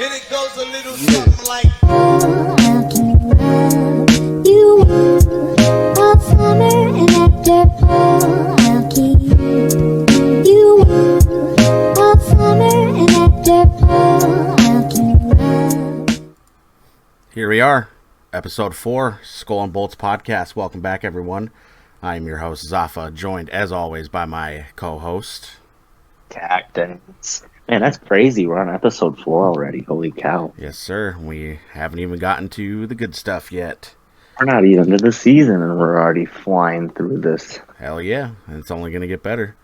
And it goes a little something like, Oh, how can you love all summer and after fall? I'll keep you all summer and after fall. I'll keep love. Here we are, episode 4, SkolNBolts Podcast. Welcome back, everyone. I'm your host, Zafa, joined, as always, by my co-host, Cactus. Man, that's crazy. We're on episode 4 already. Holy cow. Yes, sir. We haven't even gotten to the good stuff yet. We're not even to the season and we're already flying through this. Hell yeah, and it's only going to get better.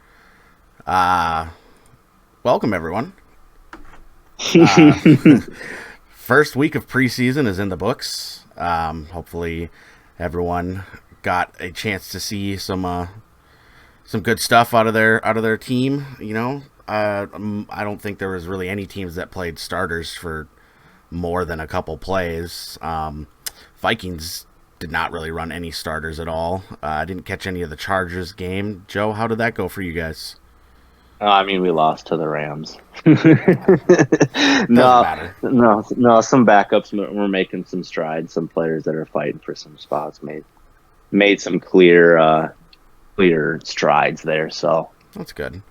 Welcome, everyone. First week of preseason is in the books. Hopefully, everyone got a chance to see some good stuff out of their team. You know, I don't think there was really any teams that played starters for more than a couple plays. Vikings did not really run any starters at all. I didn't catch any of the Chargers game. Joe, how did that go for you guys? We lost to the Rams. Doesn't matter. No. Some backups were making some strides. Some players that are fighting for some spots made some clear strides there. So That's good.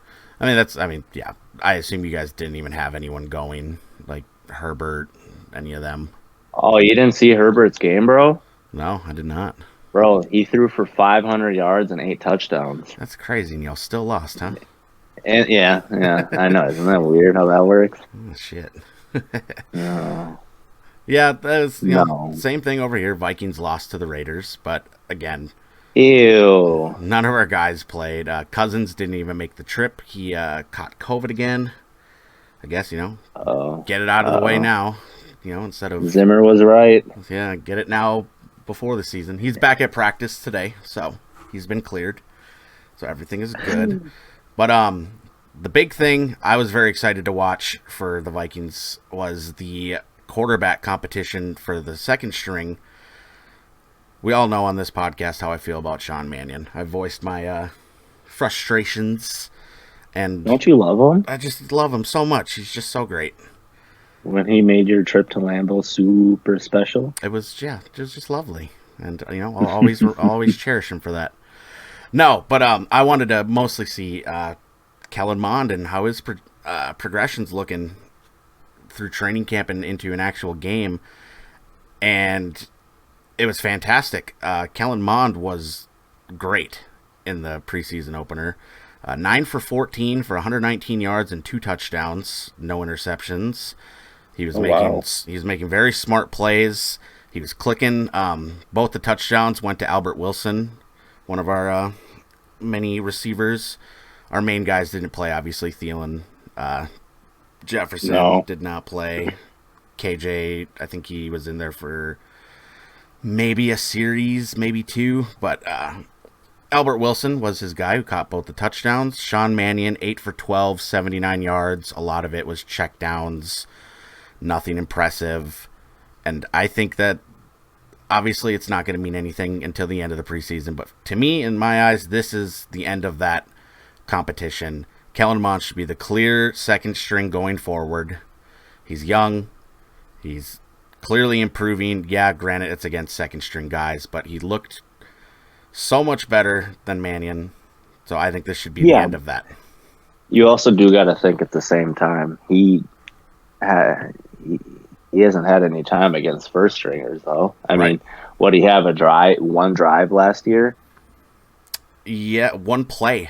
Yeah. I assume you guys didn't even have anyone going, like Herbert, any of them. Oh, you didn't see Herbert's game, bro? No, I did not. Bro, he threw for 500 yards and 8 touchdowns. That's crazy, and y'all still lost, huh? And yeah, I know. Isn't that weird how that works? Oh, shit. No. Yeah, that was No. same thing over here. Vikings lost to the Raiders, but again, Ew. none of our guys played. Cousins didn't even make the trip. He caught COVID again. I guess, get it out of the way now, instead of... Zimmer was right. Yeah, get it now before the season. He's back at practice today, so he's been cleared. So everything is good. But the big thing I was very excited to watch for the Vikings was the quarterback competition for the second string. We all know on this podcast how I feel about Sean Mannion. I've voiced my frustrations, and Don't you love him? I just love him so much. He's just so great. When he made your trip to Lambeau super special? It was just lovely, and I'll always cherish him for that. No, but I wanted to mostly see Kellen Mond and how his progression's looking through training camp and into an actual game, and it was fantastic. Kellen Mond was great in the preseason opener. 9 for 14 for 119 yards and 2 touchdowns, no interceptions. He was making very smart plays. He was clicking. Both the touchdowns went to Albert Wilson, one of our many receivers. Our main guys didn't play, obviously. Thielen, Jefferson did not play. KJ, I think he was in there for maybe a series, maybe 2. But Albert Wilson was his guy who caught both the touchdowns. Sean Mannion, 8 for 12, 79 yards. A lot of it was checkdowns, nothing impressive. And I think that obviously it's not going to mean anything until the end of the preseason. But to me, in my eyes, this is the end of that competition. Kellen Mond should be the clear second string going forward. He's young. He's clearly improving. Yeah, granted, it's against second string guys, but he looked so much better than Mannion. So I think this should be the end of that. You also do got to think at the same time, he hasn't had any time against first stringers, though. I mean, what, he have one drive last year? Yeah, one play.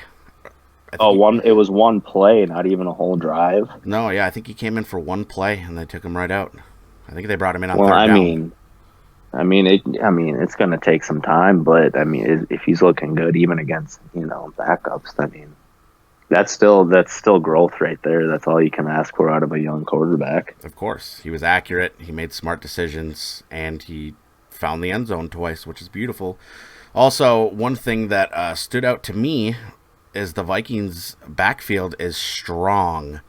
It was one play, not even a whole drive. No, yeah, I think he came in for one play and they took him right out. I think they brought him in on third down. It's going to take some time, but if he's looking good, even against backups, that's still growth right there. That's all you can ask for out of a young quarterback. Of course, he was accurate. He made smart decisions, and he found the end zone twice, which is beautiful. Also, one thing that stood out to me is the Vikings' backfield is strong,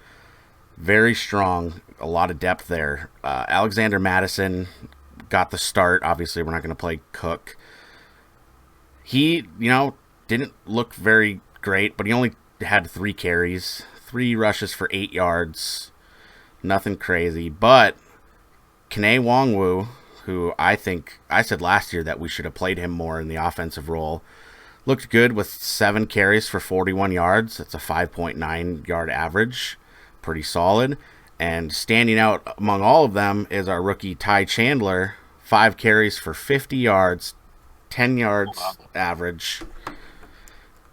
very strong. A lot of depth there. Alexander Madison got the start. Obviously, we're not going to play Cook. He, didn't look very great, but he only had 3 carries, 3 rushes for 8 yards. Nothing crazy. But Kene Wongwu, who I said last year that we should have played him more in the offensive role, looked good with 7 carries for 41 yards. That's a 5.9 yard average. Pretty solid. And standing out among all of them is our rookie Ty Chandler, 5 carries for 50 yards, 10 yards average.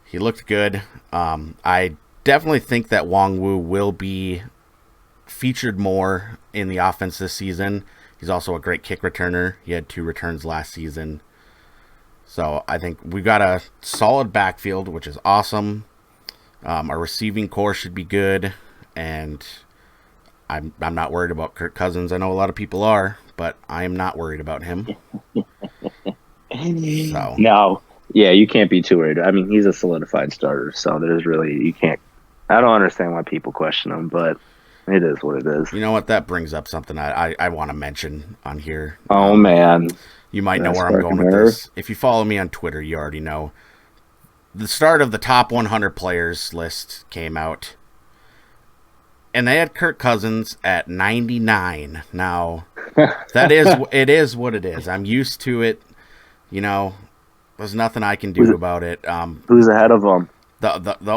He looked good. I definitely think that Wongwu will be featured more in the offense this season. He's also a great kick returner. He had 2 returns last season. So I think we've got a solid backfield, which is awesome. Our receiving core should be good, and I'm not worried about Kirk Cousins. I know a lot of people are, but I am not worried about him. So. No. Yeah, you can't be too worried. I mean, he's a solidified starter, so you can't. I don't understand why people question him, but it is what it is. You know what? That brings up something I want to mention on here. Oh, man. You might know where I'm going with this. If you follow me on Twitter, you already know. The start of the top 100 players list came out, and they had Kirk Cousins at 99. Now, it is what it is. I'm used to it. You know, there's nothing I can do about it. Who's ahead of him? The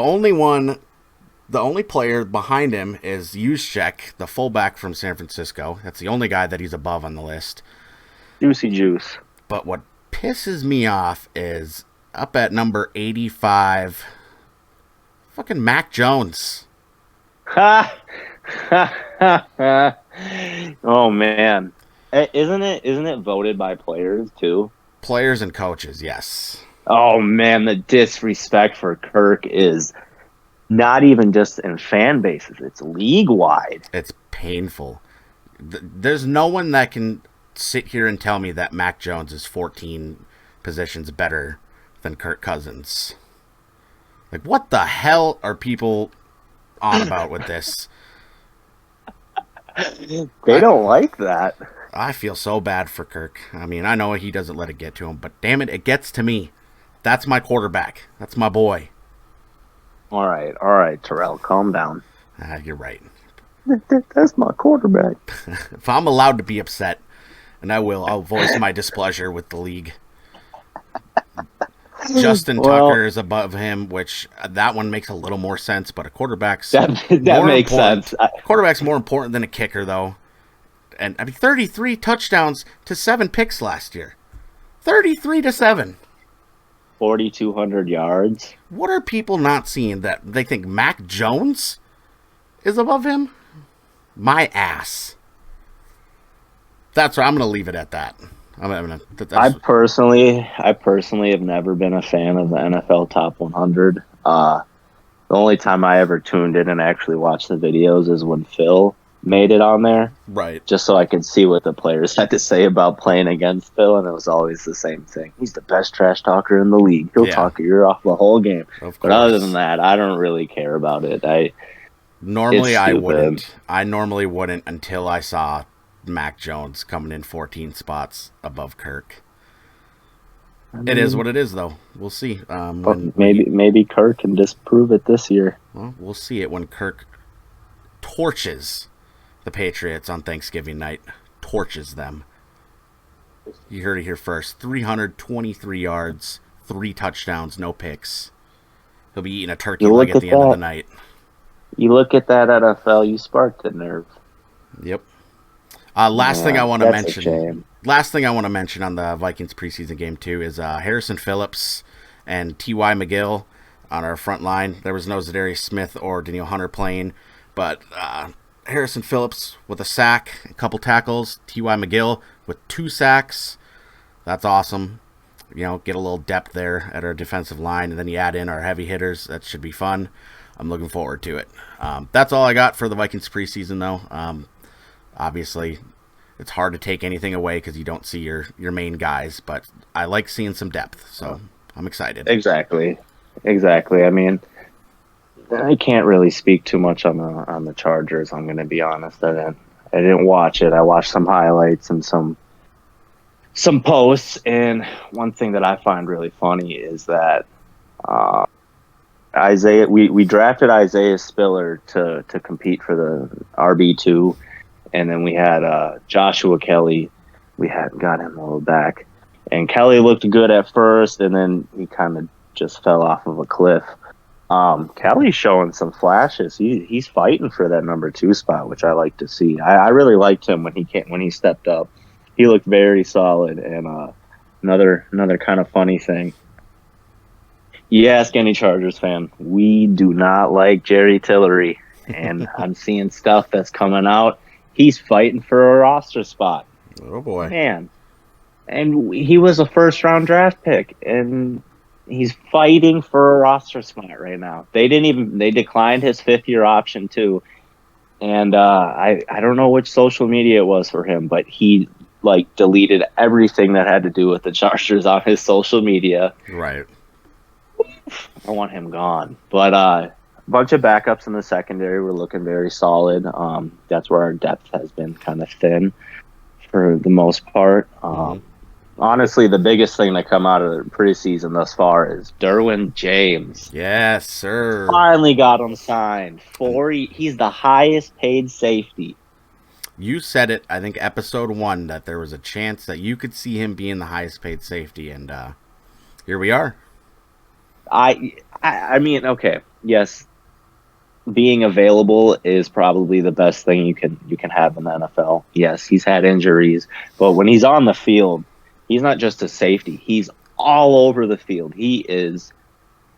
only player behind him is Juszczyk, the fullback from San Francisco. That's the only guy that he's above on the list. Juicy juice. But what pisses me off is up at number 85, fucking Mac Jones. Oh, man. Isn't it voted by players, too? Players and coaches, yes. Oh, man, the disrespect for Kirk is not even just in fan bases. It's league-wide. It's painful. There's no one that can sit here and tell me that Mac Jones is 14 positions better than Kirk Cousins. Like, what the hell are people on about with this? They don't like that. I feel so bad for Kirk. I mean, I know he doesn't let it get to him, but damn it, it gets to me. That's my quarterback. That's my boy. All right, Terrell, calm down. You're right. That's my quarterback. If I'm allowed to be upset, and I'll voice my displeasure with the league. Justin Tucker is above him, which that one makes a little more sense, but a quarterback's that makes sense. Quarterback's more important than a kicker, though. And I mean, 33 touchdowns to 7 picks last year. 33-7. 4,200 yards. What are people not seeing that they think Mac Jones is above him? My ass. That's right. I'm going to leave it at that. I personally have never been a fan of the NFL Top 100. The only time I ever tuned in and actually watched the videos is when Phil made it on there. Right. Just so I could see what the players had to say about playing against Phil, and it was always the same thing. He's the best trash talker in the league. He'll talk your ear off the whole game. But other than that, I don't really care about it. I wouldn't. I normally wouldn't until I saw Mac Jones coming in 14 spots above Kirk. It is what it is, though. We'll see. Maybe Kirk can disprove it this year. Well, we'll see it when Kirk torches the Patriots on Thanksgiving night. Torches them. You heard it here first. 323 yards, 3 touchdowns, no picks. He'll be eating a turkey leg at the end of the night. You look at that NFL, you sparked the nerve. Yep. Last thing I want to mention on the Vikings preseason game too is Harrison Phillips and T.Y. McGill on our front line. There was no Zadarius Smith or Danielle Hunter playing, but Harrison Phillips with a sack, a couple tackles. T.Y. McGill with 2 sacks. That's awesome. You know, get a little depth there at our defensive line, and then you add in our heavy hitters. That should be fun. I'm looking forward to it. That's all I got for the Vikings preseason, though. Obviously, it's hard to take anything away because you don't see your main guys, but I like seeing some depth, so I'm excited. Exactly. I mean, I can't really speak too much on the Chargers. I'm going to be honest. I didn't watch it. I watched some highlights and some posts, and one thing that I find really funny is that we drafted Isaiah Spiller to compete for the RB2, and then we had Joshua Kelly. We had got him a little back, and Kelly looked good at first, and then he kind of just fell off of a cliff. Kelly's showing some flashes. He's fighting for that number 2 spot, which I like to see. I really liked him when he stepped up. He looked very solid. And another kind of funny thing. You ask any Chargers fan, we do not like Jerry Tillery, and I'm seeing stuff that's coming out. He's fighting for a roster spot. Oh boy, man! And he was a first-round draft pick, and he's fighting for a roster spot right now. They declined his 5th-year option too. And I don't know which social media it was for him, but he deleted everything that had to do with the Chargers on his social media. Right. I want him gone. But a bunch of backups in the secondary were looking very solid. That's where our depth has been kind of thin for the most part. Honestly, the biggest thing to come out of the preseason thus far is Derwin James. Yes, sir. Finally got him signed. He's the highest paid safety. You said it, I think, episode 1, that there was a chance that you could see him being the highest paid safety, and here we are. I mean, okay, yes, being available is probably the best thing you can have in the NFL. Yes, he's had injuries, but when he's on the field, he's not just a safety. He's all over the field. He is,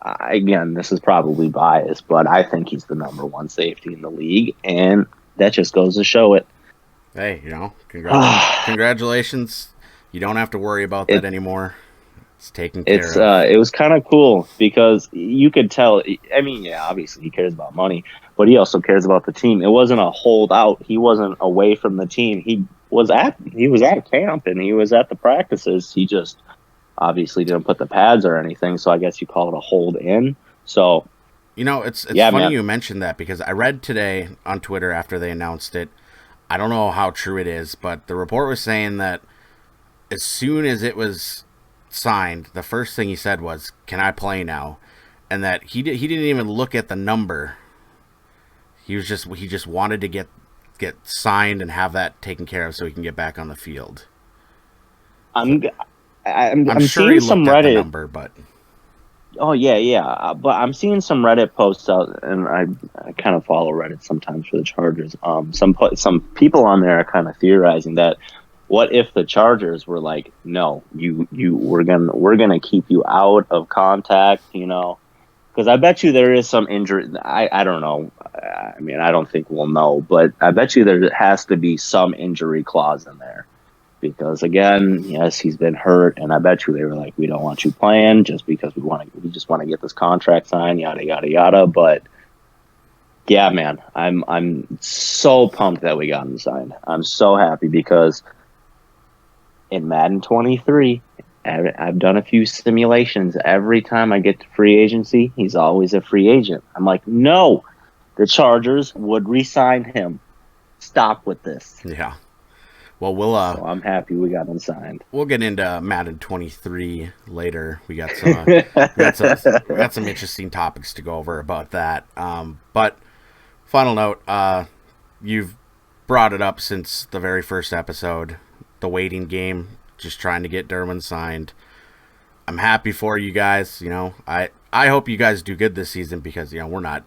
again, this is probably biased, but I think he's the number 1 safety in the league, and that just goes to show it. Hey, congratulations. You don't have to worry about that anymore. It's taken care of. It was kind of cool because you could tell. I mean, yeah, obviously he cares about money, but he also cares about the team. It wasn't a holdout. He wasn't away from the team. He was at camp and he was at the practices. He just obviously didn't put the pads or anything. So I guess you call it a hold in. So it's funny, man, you mentioned that, because I read today on Twitter after they announced it. I don't know how true it is, but the report was saying that as soon as it was signed, the first thing he said was, "Can I play now?" And that he didn't even look at the number. He just wanted to get signed and have that taken care of so he can get back on the field. I'm sure seeing he some looked at Reddit the number, but but I'm seeing some Reddit posts out, and I kind of follow Reddit sometimes for the Chargers. Some people on there are kind of theorizing that, what if the Chargers were like, no, we're gonna keep you out of contact, because I bet you there is some injury. I don't know. I mean, I don't think we'll know, but I bet you there has to be some injury clause in there, because again, yes, he's been hurt, and I bet you they were like, we don't want you playing just because we just want to get this contract signed, yada yada yada. But yeah, man, I'm so pumped that we got him signed. I'm so happy because in Madden 23, I've done a few simulations. Every time I get to free agency, he's always a free agent. I'm like, no, the Chargers would re-sign him. Stop with this. Yeah. Well, so I'm happy we got him signed. We'll get into Madden 23 later. We got some interesting topics to go over about that. But final note, you've brought it up since the very first episode. The waiting game, just trying to get Derwin signed. I'm happy for you guys. I hope you guys do good this season, because we're not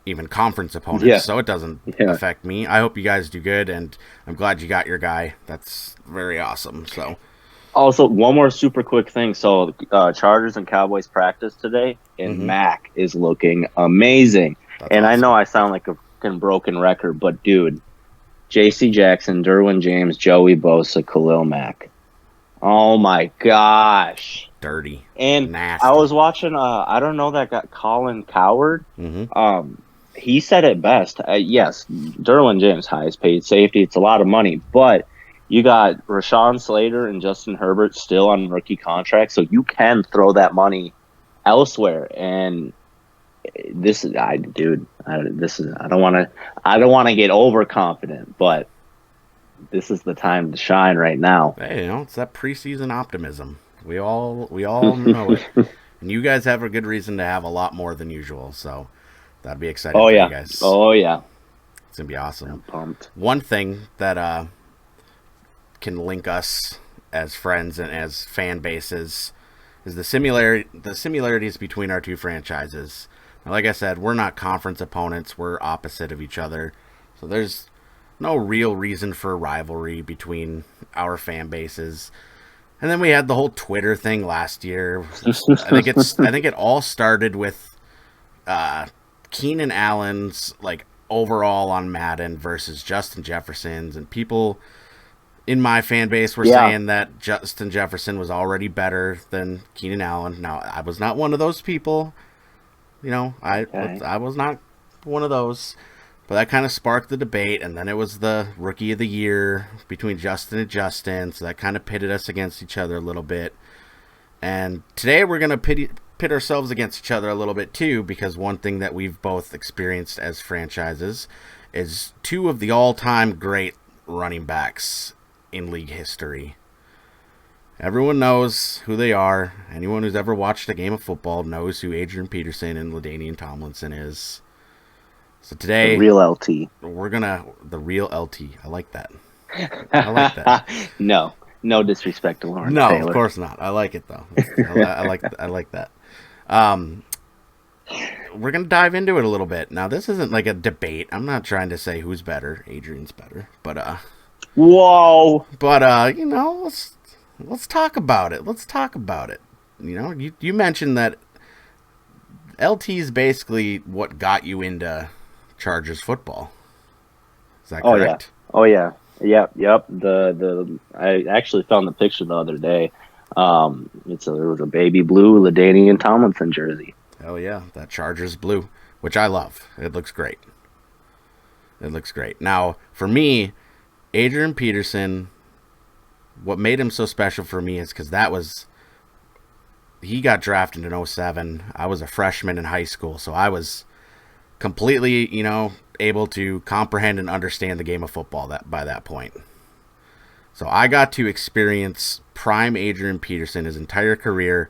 even conference opponents, so it doesn't affect me. I hope you guys do good, and I'm glad you got your guy. That's very awesome. So, also, one more super quick thing. So, Chargers and Cowboys practice today, and Mac is looking amazing. That's awesome. I know I sound like a fucking broken record, but dude, J.C. Jackson, Derwin James, Joey Bosa, Khalil Mack. Oh my gosh. Dirty. And nasty. I was watching, I don't know that guy, Colin Coward. He said it best. Yes, Derwin James, highest paid safety. It's a lot of money, but you got Rashawn Slater and Justin Herbert still on rookie contracts, so you can throw that money elsewhere. And I don't want to get overconfident, but this is the time to shine right now. Hey, it's that preseason optimism. We all know it. And you guys have a good reason to have a lot more than usual, so that'd be exciting for you guys. Oh yeah. It's going to be awesome. I'm pumped. One thing that can link us as friends and as fan bases is the similarities between our two franchises. Now, like I said, we're not conference opponents. We're opposite of each other. So there's no real reason for rivalry between our fan bases. And then we had the whole Twitter thing last year. I think it all started with Keenan Allen's like overall on Madden versus Justin Jefferson's, and people in my fan base were saying that Justin Jefferson was already better than Keenan Allen. Now, I was not one of those people. You know, I was not one of those. But that kind of sparked the debate, and then it was the Rookie of the Year between Justin and Justin, so that kind of pitted us against each other a little bit. And today we're going to pit ourselves against each other a little bit too, because one thing that we've both experienced as franchises is two of the all-time great running backs in league history. Everyone knows who they are. Anyone who's ever watched a game of football knows who Adrian Peterson and Ladainian Tomlinson is. So today, the real LT. The real LT. I like that. I like that. No disrespect to Lawrence No, Taylor. of course not. I like it though. I like that. We're gonna dive into it a little bit. Now, this isn't like a debate. I'm not trying to say who's better. Adrian's better, but whoa. But you know, let's talk about it. Let's talk about it. You know, you mentioned that LT is basically what got you into Chargers football. Is that correct? Oh yeah. Yep. I actually found the picture the other day. There was a baby blue Ladainian Tomlinson jersey. Hell yeah, that Chargers blue, which I love. It looks great. Now, for me, Adrian Peterson, what made him so special for me is because he got drafted in 2007. I was a freshman in high school, so I was completely, able to comprehend and understand the game of football by that point. So I got to experience prime Adrian Peterson his entire career,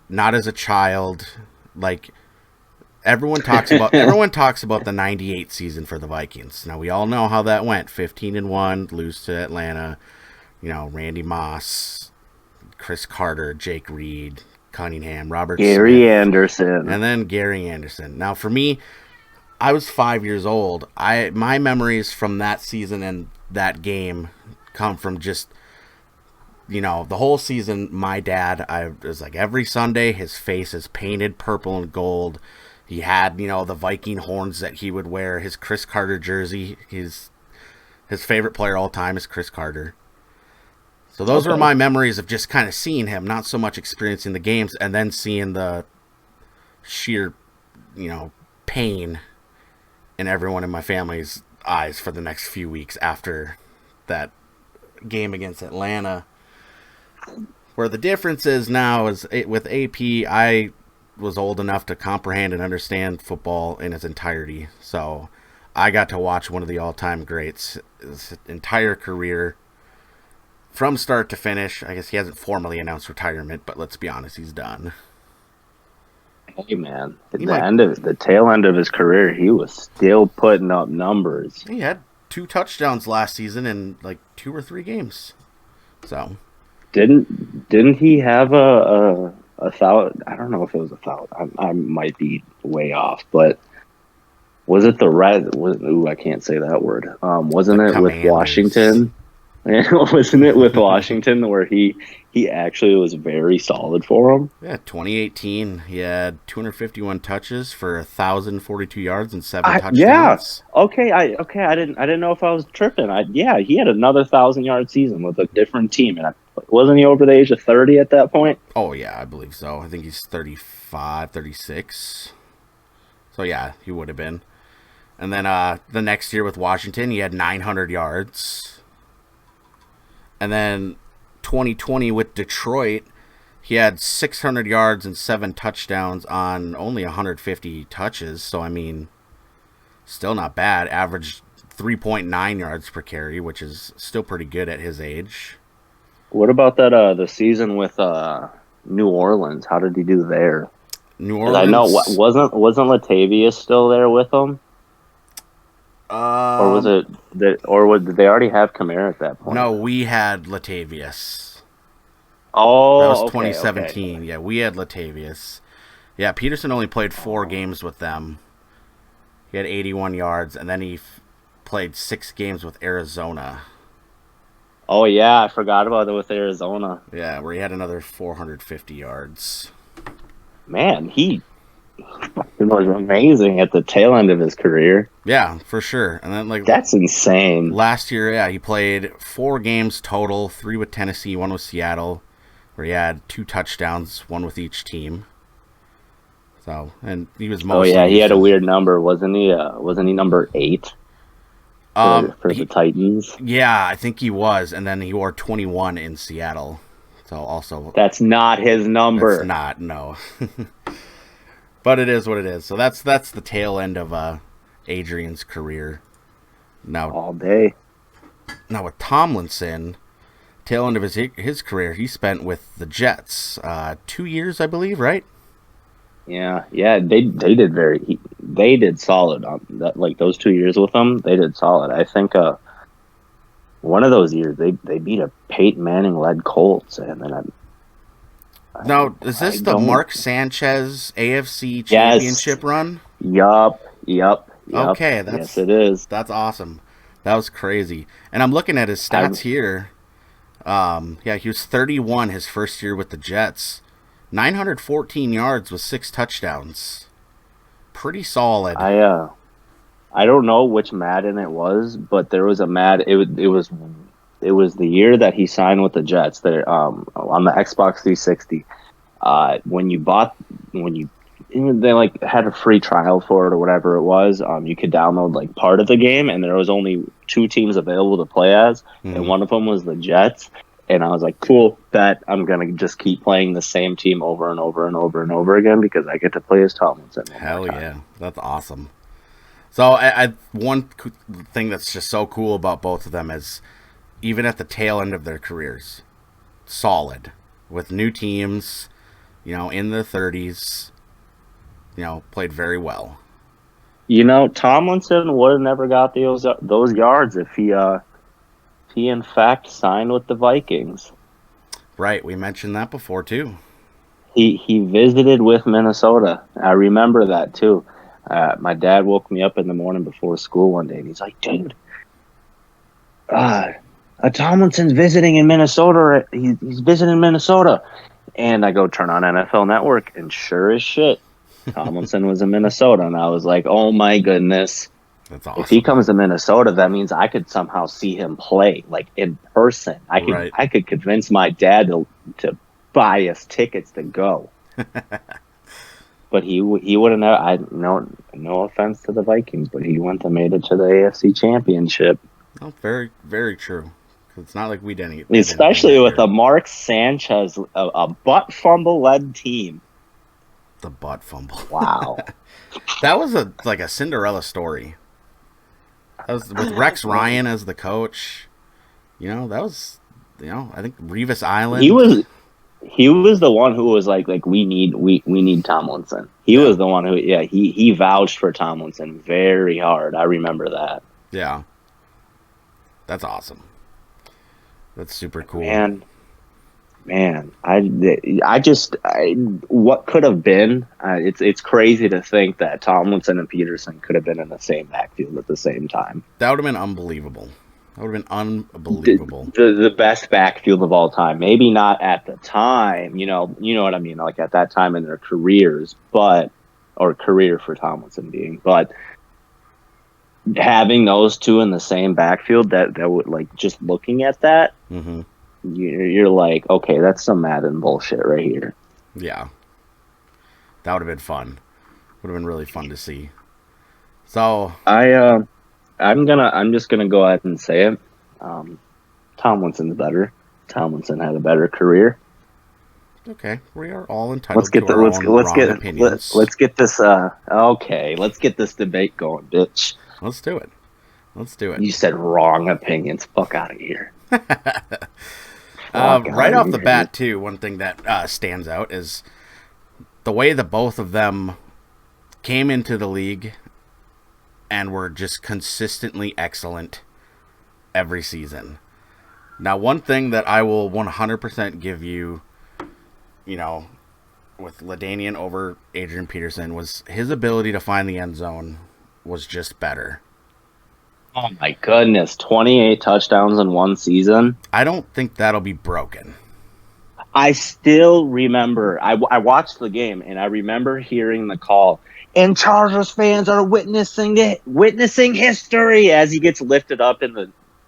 not as a child. Like everyone talks about the 98 season for the Vikings. Now we all know how that went. 15-1, lose to Atlanta. Randy Moss, Chris Carter, Jake Reed, Cunningham, Robert Gary Smith, Anderson. and then Gary Anderson. Now for me, I was 5 years old. My memories from that season and that game come from just, the whole season. My dad, it was like every Sunday, his face is painted purple and gold. He had, the Viking horns that he would wear, his Chris Carter jersey. His favorite player all time is Chris Carter. So those were my memories of just kind of seeing him, not so much experiencing the games, and then seeing the sheer, pain in everyone in my family's eyes for the next few weeks after that game against Atlanta. Where the difference is now is with AP, I was old enough to comprehend and understand football in its entirety. So I got to watch one of the all-time greats his entire career from start to finish. I guess he hasn't formally announced retirement, but let's be honest, he's done. Hey man, the tail end of his career, he was still putting up numbers. He had 2 touchdowns last season in like 2 or 3 games. So didn't he have a thousand? I don't know if it was 1,000. I might be way off, but was it the red? I can't say that word. Wasn't it with Washington? Wasn't it with Washington where he actually was very solid for him? Yeah, 2018, he had 251 touches for 1,042 yards and 7 touchdowns. Yeah. Okay. I didn't know if I was tripping. He had another 1,000-yard season with a different team, and wasn't he over the age of 30 at that point? Oh yeah, I believe so. I think he's 35, 36. So yeah, he would have been. And then the next year with Washington, he had 900 yards. And then 2020 with Detroit, he had 600 yards and 7 touchdowns on only 150 touches. So, I mean, still not bad. Averaged 3.9 yards per carry, which is still pretty good at his age. What about that the season with New Orleans? How did he do there? New Orleans. I know wasn't Latavius still there with him? Or was it that? Or did they already have Kamara at that point? No, we had Latavius. Oh, That was okay, 2017. okay. Yeah, we had Latavius. Yeah, Peterson only played 4 games with them. He had 81 yards, and then he played 6 games with Arizona. Oh yeah, I forgot about it with Arizona. Yeah, where he had another 450 yards. Man, he was amazing at the tail end of his career. Yeah, for sure. And then That's insane. last year, yeah, he played 4 games total, 3 with Tennessee, 1 with Seattle, where he had 2 touchdowns, 1 with each team. So, and he was mostly... Oh yeah, he had a weird number, wasn't he? Wasn't he number 8 for the Titans? Yeah, I think he was, and then he wore 21 in Seattle. So also... That's not his number. It's not, no. But it is what it is. So that's the tail end of Adrian's career. Now, all day. Now with Tomlinson, tail end of his career, he spent with the Jets 2 years, I believe, right? Yeah. They did solid on that. Like those 2 years with them, they did solid. I think one of those years they beat a Peyton Manning led Colts, and then Now, is this the Mark Sanchez AFC Championship run? Yup. Okay, yes, it is. That's awesome. That was crazy. And I'm looking at his stats here. Yeah, he was 31 his first year with the Jets. 914 yards with 6 touchdowns. Pretty solid. I don't know which Madden it was, but there was a It was the year that he signed with the Jets. There on the Xbox 360. They like had a free trial for it or whatever it was. You could download like part of the game, and there was only 2 teams available to play as, and one of them was the Jets. And I was like, cool, bet I'm gonna just keep playing the same team over and over and over and over again because I get to play as Tomlinson. Hell yeah, that's awesome. So one thing that's just so cool about both of them is even at the tail end of their careers, solid with new teams, in the 30s, played very well. Tomlinson would have never got those yards if he in fact signed with the Vikings. Right, we mentioned that before too. He visited with Minnesota. I remember that too. My dad woke me up in the morning before school one day, and he's like, "Dude, Tomlinson's visiting in Minnesota. He's visiting Minnesota." And I go turn on NFL Network, and sure as shit, Tomlinson was in Minnesota, and I was like, "Oh my goodness." That's awesome. If he comes to Minnesota, that means I could somehow see him play, like in person. I could convince my dad to buy us tickets to go. But he wouldn't have. No offense to the Vikings, but he wouldn't have made it to the AFC Championship. Oh, very, very true. It's not like we didn't. Especially with a Mark Sanchez, a butt fumble led team. The butt fumble. Wow. That was like a Cinderella story. That was with Rex Ryan as the coach. That was, I think Revis Island. He was the one who was like we need Tomlinson. He was the one who he vouched for Tomlinson very hard. I remember that. Yeah. That's awesome. That's super cool. Man, what could have been? It's crazy to think that Tomlinson and Peterson could have been in the same backfield at the same time. That would have been unbelievable. That would have been unbelievable. The best backfield of all time. Maybe not at the time, you know what I mean, like at that time in their careers, or career for Tomlinson being, but having those two in the same backfield, that would, like, just looking at that, you're like, okay, that's some Madden bullshit right here. Yeah. That would have been fun. Would have been really fun to see. So I'm just gonna go ahead and say it. Tomlinson's better. Tomlinson had a better career. Okay, we are all entitled to our own opinions. Let's get this. Let's get this debate going, bitch. Let's do it. You said wrong opinions. Fuck out of here. Right off the bat, too, one thing that stands out is the way the both of them came into the league and were just consistently excellent every season. Now, one thing that I will 100% give you, with Ladainian over Adrian Peterson, was his ability to find the end zone was just better. Oh my goodness, 28 touchdowns in one season. I don't think that'll be broken. I still remember, I watched the game, and I remember hearing the call, and Chargers fans are witnessing history as he gets lifted up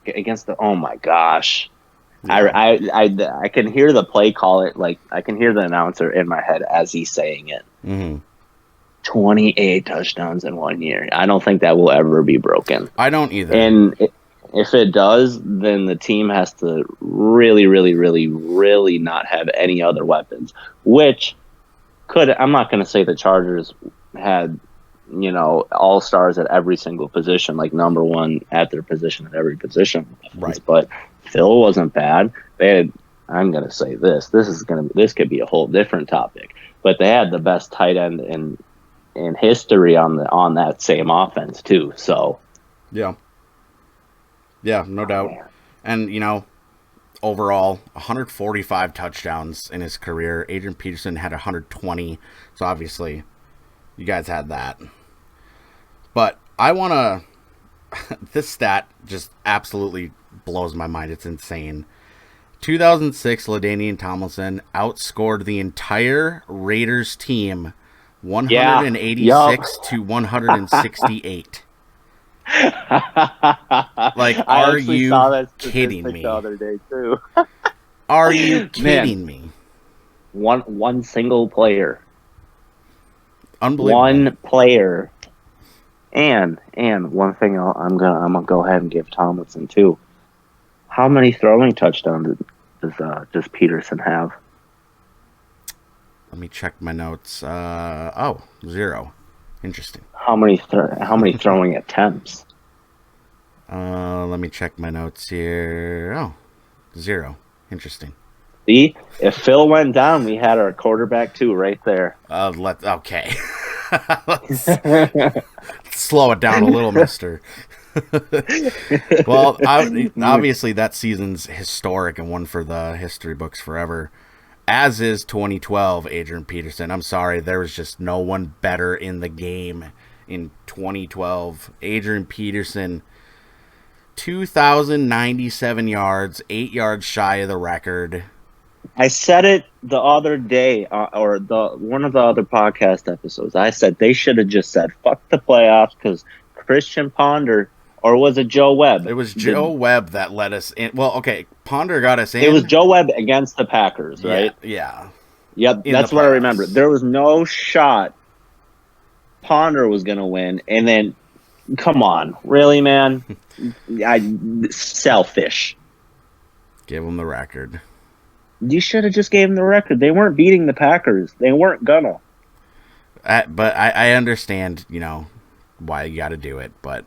against the, oh my gosh. Yeah. I can hear the play call it, like, I can hear the announcer in my head as he's saying it. Mm-hmm. 28 touchdowns in 1 year. I don't think that will ever be broken. I don't either. And if it does, then the team has to really, really, really, really not have any other weapons, which I'm not going to say the Chargers had, all-stars at every single position, like number one at their position at every position. Right. But Phil wasn't bad. I'm going to say this could be a whole different topic, but they had the best tight end in history on that same offense too. So yeah, no doubt. And overall 145 touchdowns in his career. Adrian Peterson had 120, so obviously you guys had that. But I want to this stat just absolutely blows my mind. It's insane. 2006 Ladainian Tomlinson outscored the entire Raiders team 186 to 168. Like, are you kidding me? The other day too. Are you kidding me? One single player. Unbelievable. One player. And one thing I'm gonna go ahead and give Tomlinson too. How many throwing touchdowns does Peterson have? Let me check my notes. 0. Interesting. How many throwing attempts? Let me check my notes here. 0. Interesting. See, if Phil went down, we had our quarterback too, right there. Okay. Let's slow it down a little, mister. Well, obviously that season's historic and one for the history books forever, as is 2012 Adrian Peterson. I'm sorry, there was just no one better in the game in 2012. Adrian Peterson, 2,097 yards, 8 yards shy of the record. I said it the other day, or one of the other podcast episodes. I said they should have just said, fuck the playoffs, because Christian Ponder, or was it Joe Webb? It was Joe Webb that let us in. Well, okay, Ponder got us in. It was Joe Webb against the Packers, right? Yeah. Yep, that's what I remember. There was no shot Ponder was going to win, and then, come on, really, man? Selfish. Give him the record. You should have just gave them the record. They weren't beating the Packers. They weren't gonna. But I understand, why you got to do it. But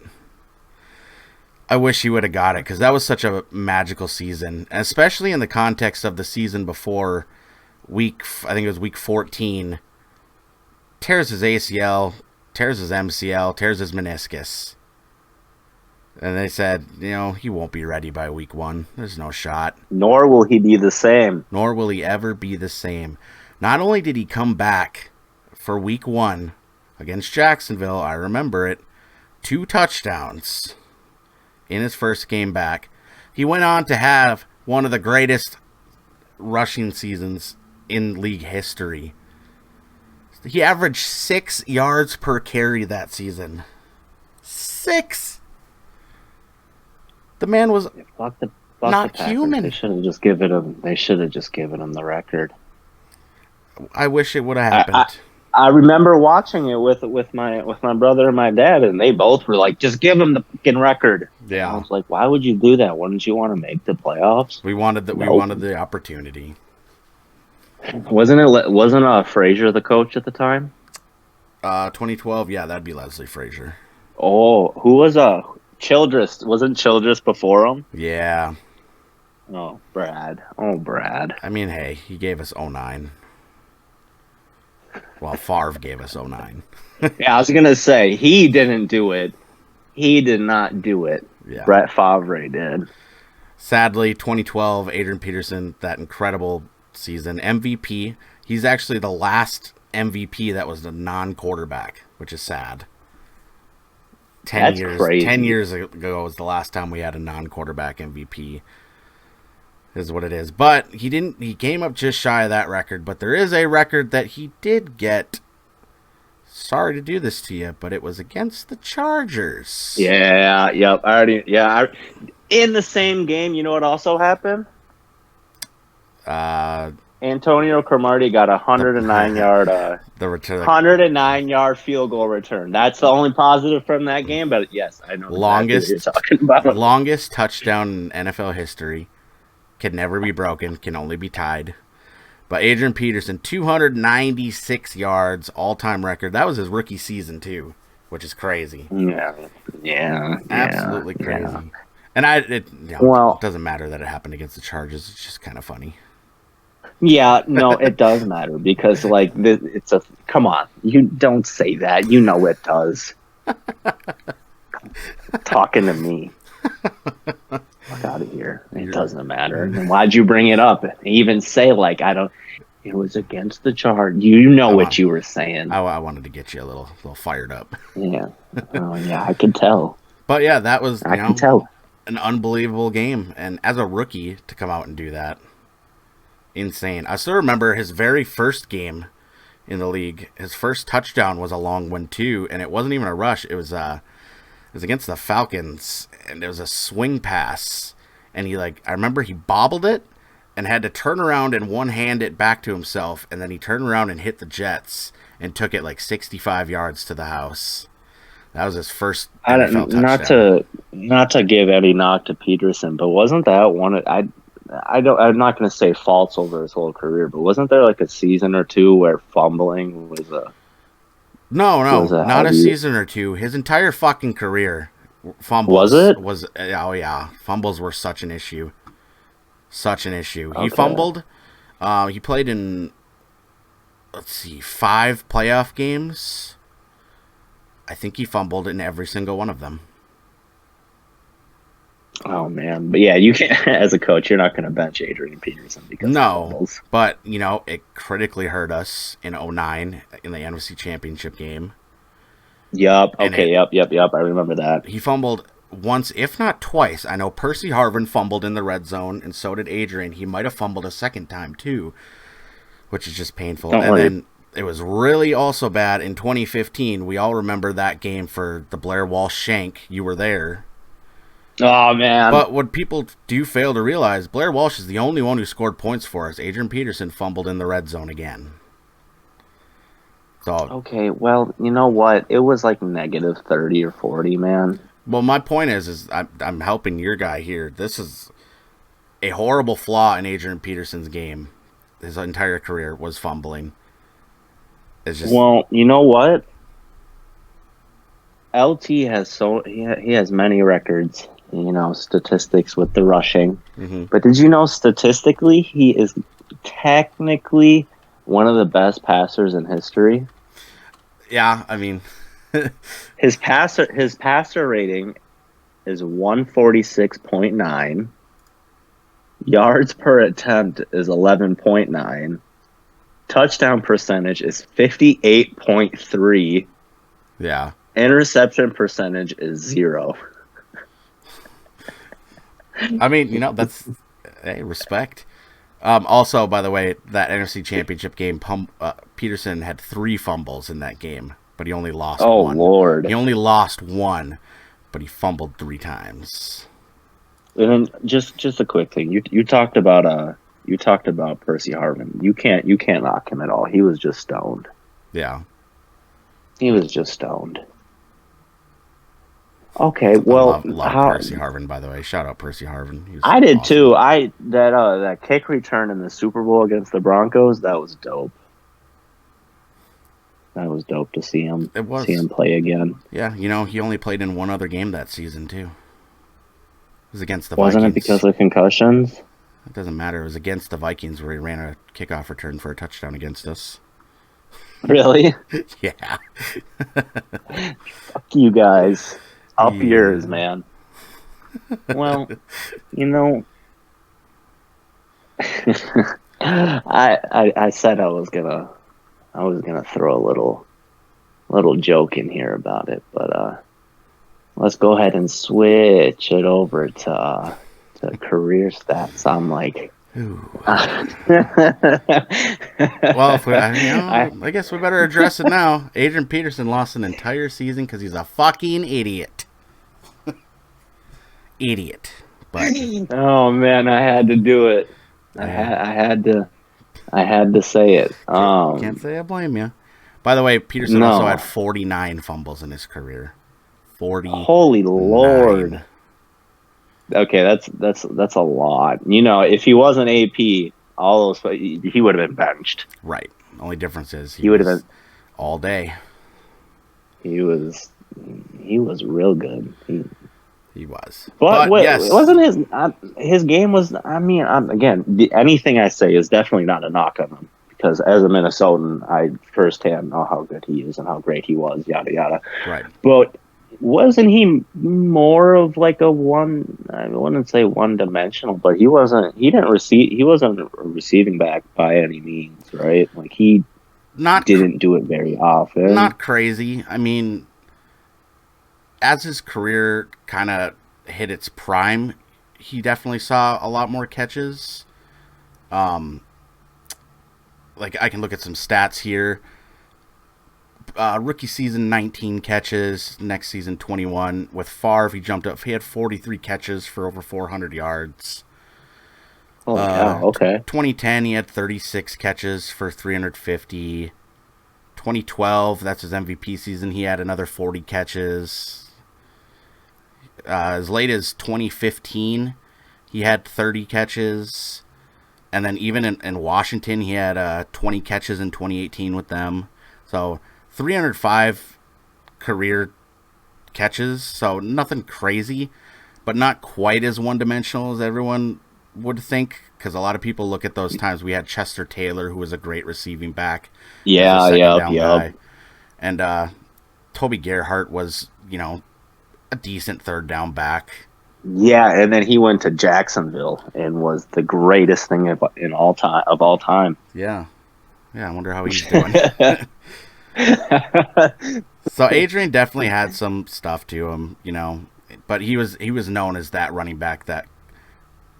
I wish he would have got it, because that was such a magical season, especially in the context of the season before I think it was week 14. Tears his ACL, tears his MCL, tears his meniscus. And they said, he won't be ready by week 1. There's no shot. Nor will he be the same. Nor will he ever be the same. Not only did he come back for week 1 against Jacksonville, I remember it, 2 touchdowns in his first game back. He went on to have one of the greatest rushing seasons in league history. He averaged 6 yards per carry that season. 6! The man was not human. They should have just given him. They should have just given him the record. I wish it would have happened. I remember watching it with my brother and my dad, and they both were like, "Just give him the fucking record." Yeah. I was like, "Why would you do that? Wouldn't you want to make the playoffs?" We wanted We wanted the opportunity. Wasn't Frazier the coach at the time? 2012. Yeah, that'd be Leslie Frazier. Oh, who was Childress? Wasn't Childress before him? Yeah. Oh, Brad. I mean, hey, he gave us 09. Well, Favre gave us 09. Yeah, I was going to say, he didn't do it. He did not do it. Yeah. Brett Favre did. Sadly, 2012, Adrian Peterson, that incredible season, MVP. He's actually the last MVP that was a non-quarterback, which is sad. 10 years ago was the last time we had a non-quarterback MVP. Is what it is. But he came up just shy of that record, but there is a record that he did get. Sorry to do this to you, but it was against the Chargers. Yeah, yep. In the same game, you know what also happened? Antonio Cromartie got a 109-yard the return, 109-yard field goal return. That's the only positive from that game, but yes, I know longest exactly what you're talking about. Longest touchdown in NFL history. Can never be broken, can only be tied. But Adrian Peterson, 296 yards, all-time record. That was his rookie season, too, which is crazy. Yeah. Absolutely crazy. Yeah. And it doesn't matter that it happened against the Chargers. It's just kind of funny. Yeah, no, it does matter because, like, come on. You don't say that. You know it does. Talking to me. Fuck out of here. It doesn't matter. And why'd you bring it up? Even say, like, it was against the Chargers. You know what you were saying. I wanted to get you a little fired up. Yeah. Oh, yeah, I could tell. But, yeah, that was, I can tell. An unbelievable game. And as a rookie, to come out and do that, insane. I still remember his very first game in the league. His first touchdown was a long one, too, and it wasn't even a rush. It was against the Falcons, and it was a swing pass, and I remember he bobbled it and had to turn around and one-hand it back to himself, and then he turned around and hit the Jets and took it 65 yards to the house. That was his first NFL touchdown. Not to give any knock to Peterson, but wasn't that one? I'm not going to say faults over his whole career, but wasn't there a season or two where fumbling was a... No, not a season or two. His entire fucking career, fumbles. Was it? Oh yeah, fumbles were such an issue. Such an issue. Okay. He fumbled. He played in, 5 playoff games. I think he fumbled in every single one of them. Oh man, but yeah, you can't. As a coach, you're not going to bench Adrian Peterson because of fumbles. But it critically hurt us in 2009 in the NFC Championship game. Yup. Okay. Yep. I remember that. He fumbled once, if not twice. I know Percy Harvin fumbled in the red zone, and so did Adrian. He might have fumbled a second time too, which is just painful. Then it was really also bad in 2015. We all remember that game for the Blair Walsh shank. You were there. Oh, man. But what people do fail to realize, Blair Walsh is the only one who scored points for us. Adrian Peterson fumbled in the red zone again. So, okay, well, you know what? It was negative 30 or 40, man. Well, my point is I'm helping your guy here. This is a horrible flaw in Adrian Peterson's game. His entire career was fumbling. It's just... Well, you know what? LT has he has many records. Statistics with the rushing. Mm-hmm. But did you know statistically he is technically one of the best passers in history? Yeah, I mean his passer rating is 146.9. Yards per attempt is 11.9. Touchdown percentage is 58.3. Yeah. Interception percentage is 0. I mean, that's respect. Also, by the way, that NFC Championship game, Peterson had 3 fumbles in that game, but he only lost one. Oh, Lord. He only lost one, but he fumbled 3 times. And then just a quick thing. You talked about Percy Harvin. You can't knock him at all. He was just stoned. Yeah. He was just stoned. Okay, well, love Percy Harvin, by the way. Shout out Percy Harvin. I did too. That kick return in the Super Bowl against the Broncos, that was dope. That was dope to see him. It was. See him play again. Yeah, he only played in one other game that season too. It was against the Vikings. Wasn't it because of concussions? It doesn't matter. It was against the Vikings where he ran a kickoff return for a touchdown against us. Really? Yeah. Fuck you guys. Up yours, man. Well, you know, I said I was gonna throw a little joke in here about it, but let's go ahead and switch it over to career stats. I'm like, well, if I guess we better address it now. Adrian Peterson lost an entire season because he's a fucking idiot. Idiot. But oh man, I had to do it. I had to say it. Can't say I blame you. By the way, Peterson also had 49 fumbles in his career. 40. Holy Lord. Okay, that's a lot. You know, if he wasn't AP, all those he would have been benched. Right. Only difference is he would have been all day. He was real good. He was. But yes. Wasn't his game was, I mean, again, anything I say is definitely not a knock on him, because as a Minnesotan, I firsthand know how good he is and how great he was, yada, yada. Right. But wasn't he more of like I wouldn't say one-dimensional, but he wasn't a receiving back by any means, right? Like he didn't do it very often. Not crazy. I mean, as his career kind of hit its prime, he definitely saw a lot more catches. Like I can look at some stats here. Rookie season, 19 catches. Next season, 21. With Favre, he jumped up. He had 43 catches for over 400 yards. Oh, yeah, okay. 2010, he had 36 catches for 350. 2012, that's his MVP season. He had another 40 catches. As late as 2015, he had 30 catches. And then even in Washington, he had 20 catches in 2018 with them. So 305 career catches. So nothing crazy, but not quite as one-dimensional as everyone would think. Because a lot of people look at those times. We had Chester Taylor, who was a great receiving back. Yeah, yeah. And Toby Gerhart was, a decent third down back. Yeah, and then he went to Jacksonville and was the greatest thing of all time. Yeah, I wonder how he's doing. So Adrian definitely had some stuff to him, but he was known as that running back that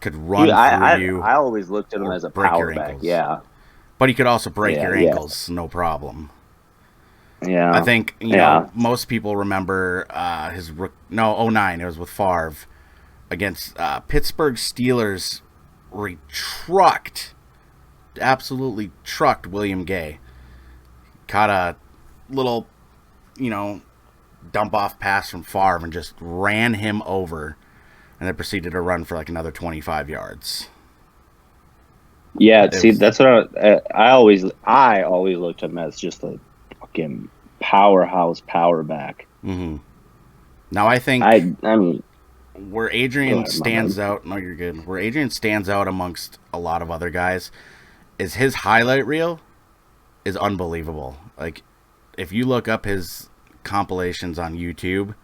could run through you. I always looked at him as a power back. Yeah, but he could also break your ankles, no problem. Yeah, I think most people remember 09. It was with Favre against Pittsburgh Steelers, where he absolutely trucked William Gay. Caught a little, dump off pass from Favre and just ran him over, and then proceeded to run for like another 25 yards. Yeah, that's what I always looked at him as, just a fucking powerhouse power back. Mm-hmm. Now I think I mean, where Adrian stands out. No, you're good. Where Adrian stands out amongst a lot of other guys is his highlight reel is unbelievable. Like, if you look up his compilations on YouTube,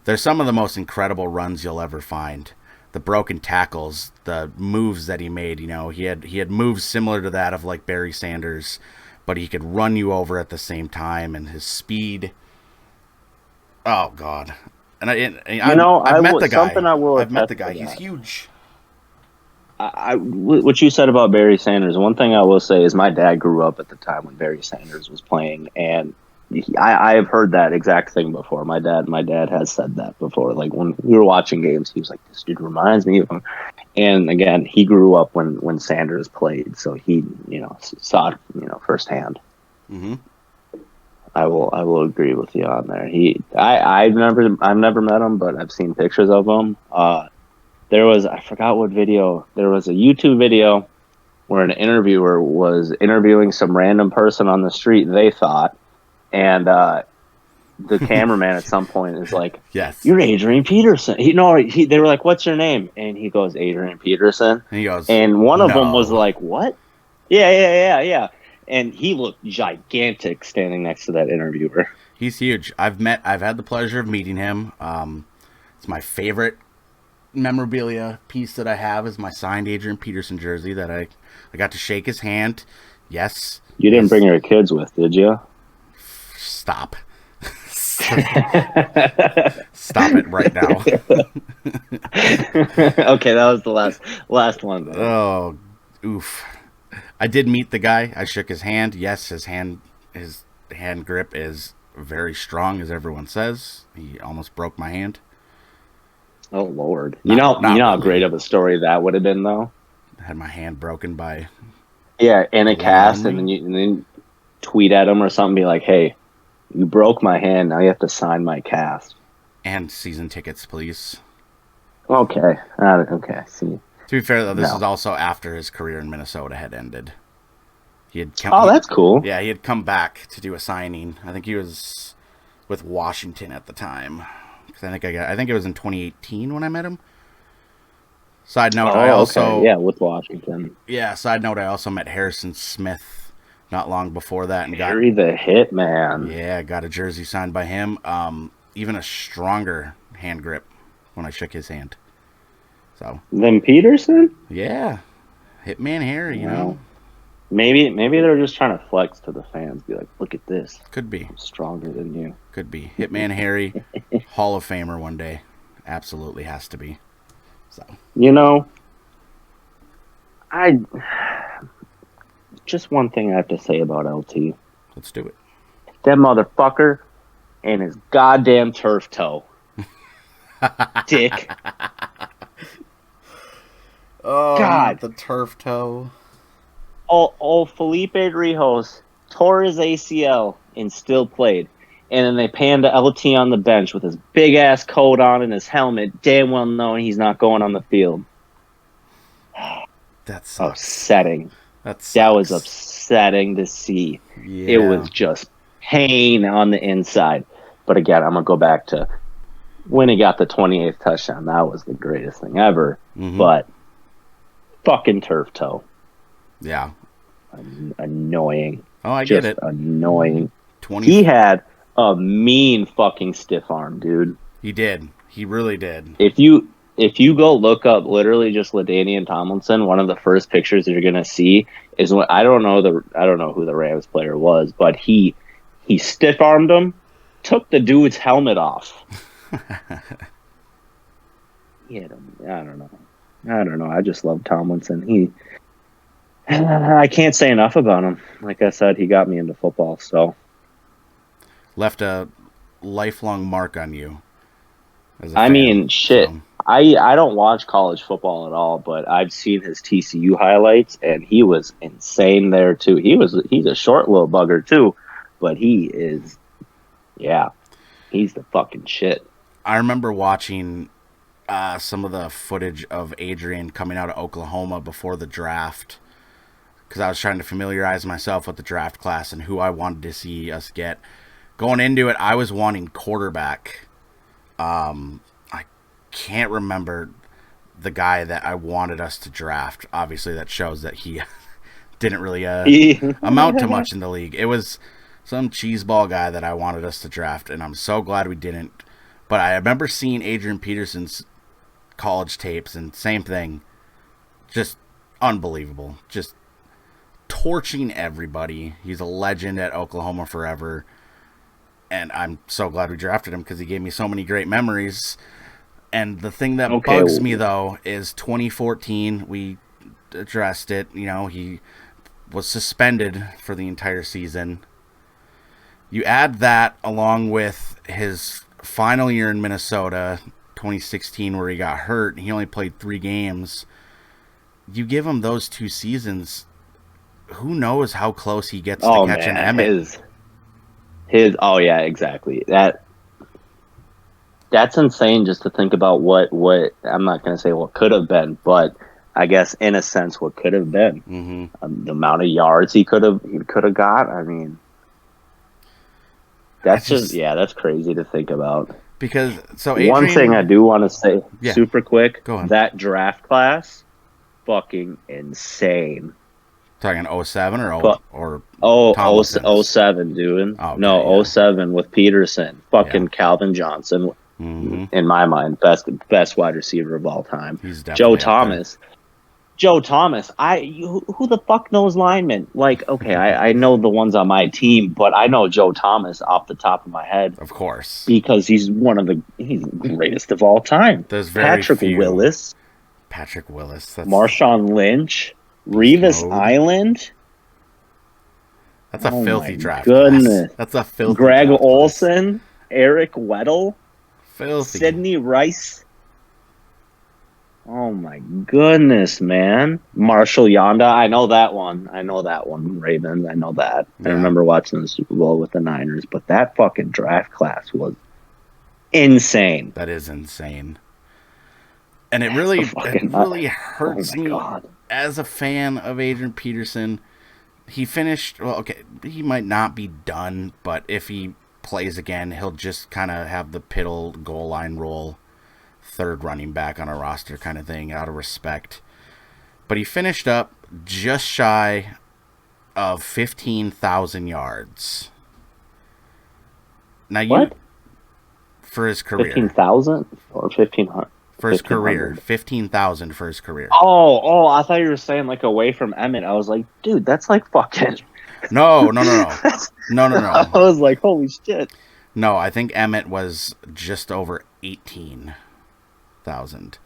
they're some of the most incredible runs you'll ever find. The broken tackles, the moves that he made. He had moves similar to that of like Barry Sanders, but he could run you over at the same time, and his speed. Oh God! And I've met the guy. I've met the guy. He's huge. What you said about Barry Sanders, one thing I will say is my dad grew up at the time when Barry Sanders was playing, and I have heard that exact thing before. My dad has said that before. Like when we were watching games, he was like, "This dude reminds me of him." And again, he grew up when Sanders played, so he saw it firsthand. Mm-hmm. I will agree with you on there. I've never met him, but I've seen pictures of him. I forgot what video. There was a YouTube video where an interviewer was interviewing some random person on the street, they thought, and the cameraman at some point is like, "Yes, you're Adrian Peterson." They were like, "What's your name?" And he goes, "Adrian Peterson." And he goes, and one of them was like, "What?" Yeah. And he looked gigantic standing next to that interviewer. He's huge. I've had the pleasure of meeting him. It's my favorite memorabilia piece that I have is my signed Adrian Peterson jersey that I got to shake his hand. Yes. You didn't bring your kids with, did you? Stop. Stop it right now. Okay, that was the last one. Though. Oh, oof. I did meet the guy. I shook his hand. Yes, his hand grip is very strong, as everyone says. He almost broke my hand. Oh Lord! You know how great of a story that would have been, though. I had my hand broken by. Yeah, in a cast, and then tweet at him or something, be like, "Hey, you broke my hand. Now you have to sign my cast and season tickets, please." Okay. Okay. See. To be fair, though, this is also after his career in Minnesota had ended. That's cool. Yeah, he had come back to do a signing. I think he was with Washington at the time. I think it was in 2018 when I met him. Side note, with Washington. Yeah, side note, I also met Harrison Smith not long before that and Harry the Hitman. Yeah, got a jersey signed by him. Even a stronger hand grip when I shook his hand. So then Peterson? Yeah. Hitman Harry, you know. Maybe they're just trying to flex to the fans. Be like, look at this. Could be. I'm stronger than you. Could be. Hitman Harry, Hall of Famer one day. Absolutely has to be. So. You know, just one thing I have to say about LT. Let's do it. That motherfucker and his goddamn turf toe. Dick. Oh, God. The turf toe. Old Felipe Rijos tore his ACL and still played. And then they panned to LT on the bench with his big-ass coat on and his helmet, damn well knowing he's not going on the field. That's upsetting. That was upsetting to see. Yeah. It was just pain on the inside. But again, I'm going to go back to when he got the 28th touchdown. That was the greatest thing ever. Mm-hmm. But fucking turf toe. Yeah. Annoying. Oh, I get it. Annoying. He had a mean fucking stiff arm, dude. He did. He really did. If you go look up literally just Ladainian Tomlinson, one of the first pictures that you're gonna see is when I don't know who the Rams player was, but he stiff armed him, took the dude's helmet off. He had him. I don't know. I just love Tomlinson. I can't say enough about him. Like I said, he got me into football, so. Left a lifelong mark on you. I mean, shit. So. I don't watch college football at all, but I've seen his TCU highlights, and he was insane there, too. He's a short little bugger, too, but he's the fucking shit. I remember watching some of the footage of Adrian coming out of Oklahoma before the draft, because I was trying to familiarize myself with the draft class and who I wanted to see us get. Going into it, I was wanting quarterback. I can't remember the guy that I wanted us to draft. Obviously, that shows that he didn't really amount to much in the league. It was some cheeseball guy that I wanted us to draft, and I'm so glad we didn't. But I remember seeing Adrian Peterson's college tapes, and same thing. Just unbelievable. Just torching everybody. He's a legend at Oklahoma forever. And I'm so glad we drafted him because he gave me so many great memories. And the thing that bugs me, though, is 2014, we addressed it. You know, he was suspended for the entire season. You add that along with his final year in Minnesota, 2016, where he got hurt. He only played 3 games. You give him those 2 seasons, who knows how close he gets to catching Emmett. Exactly. That's insane just to think about what I'm not going to say what could have been, but I guess in a sense what could have been. Mm-hmm. The amount of yards he could have got. I mean, that's that's crazy to think about. Because Adrian, one thing I do want to say super quick, go on. That draft class, fucking insane. Talking 07 or Oh, Tomlinson's? 07, dude. Okay, no, yeah. 07 with Peterson. Fucking Yeah. Calvin Johnson, in my mind, best wide receiver of all time. He's definitely Joe up there. Thomas. Joe Thomas. Who the fuck knows linemen? Like, okay, I know the ones on my team, but I know Joe Thomas off the top of my head Of course. because he's the greatest of all time. There's very Patrick few. Willis, Patrick Willis. That's, Marshawn Lynch, Revis Mode. Island. that's a Oh filthy my draft goodness. class. That's a filthy Greg draft class. Olson, Eric Weddle, Filthy. Sidney Rice. Oh my goodness, man. Marshall Yonda. I know that one. Ravens. I know that. I Yeah. remember watching the Super Bowl with the Niners, but that fucking draft class was insane. That is insane. And it really hurts Oh my me God. as a fan of Adrian Peterson. He finished, well, okay, he might not be done, but if he plays again, he'll just kind of have the piddle goal line role, third running back on a roster kind of thing, out of respect. But he finished up just shy of 15,000 yards. Now, What? for his career. 15,000 or 1,500? For his 1,500. career. 15,000 for his career. Oh, I thought you were saying like away from Emmett. I was like, dude, that's like fucking. No. No. I was like, holy shit. No, I think Emmett was just over 18,000.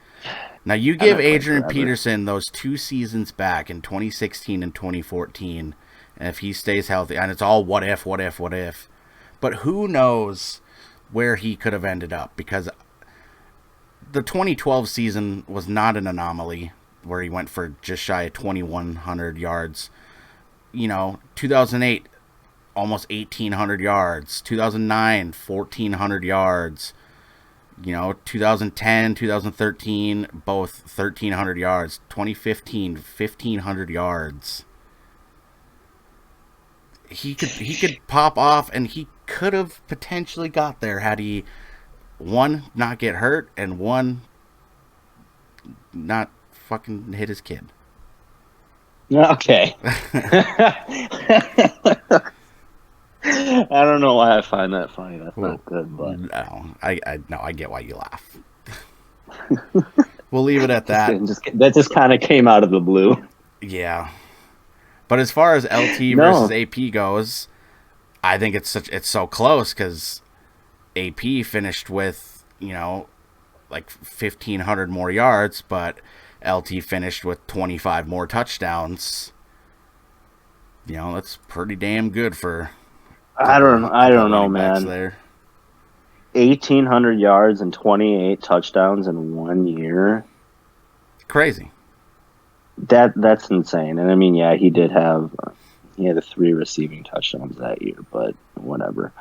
Now, you give played Adrian forever. Peterson those 2 seasons back in 2016 and 2014, and if he stays healthy, and it's all what if, but who knows where he could have ended up, because the 2012 season was not an anomaly where he went for just shy of 2,100 yards. 2008, almost 1,800 yards. 2009, 1,400 yards. 2010, 2013, both 1,300 yards. 2015, 1,500 yards. He could pop off, and he could have potentially got there had he, one, not get hurt, and one, not fucking hit his kid. Okay. I don't know why I find that funny. That's not good, but No, I get why you laugh. We'll leave it at that. that just kind of came out of the blue. Yeah. But as far as LT versus AP goes, I think it's so close, because AP finished with, like 1,500 more yards, but LT finished with 25 more touchdowns. That's pretty damn good for. I don't know, running backs man. There. 1,800 yards and 28 touchdowns in 1 year. Crazy. That's insane. And I mean, yeah, he had 3 receiving touchdowns that year, but whatever.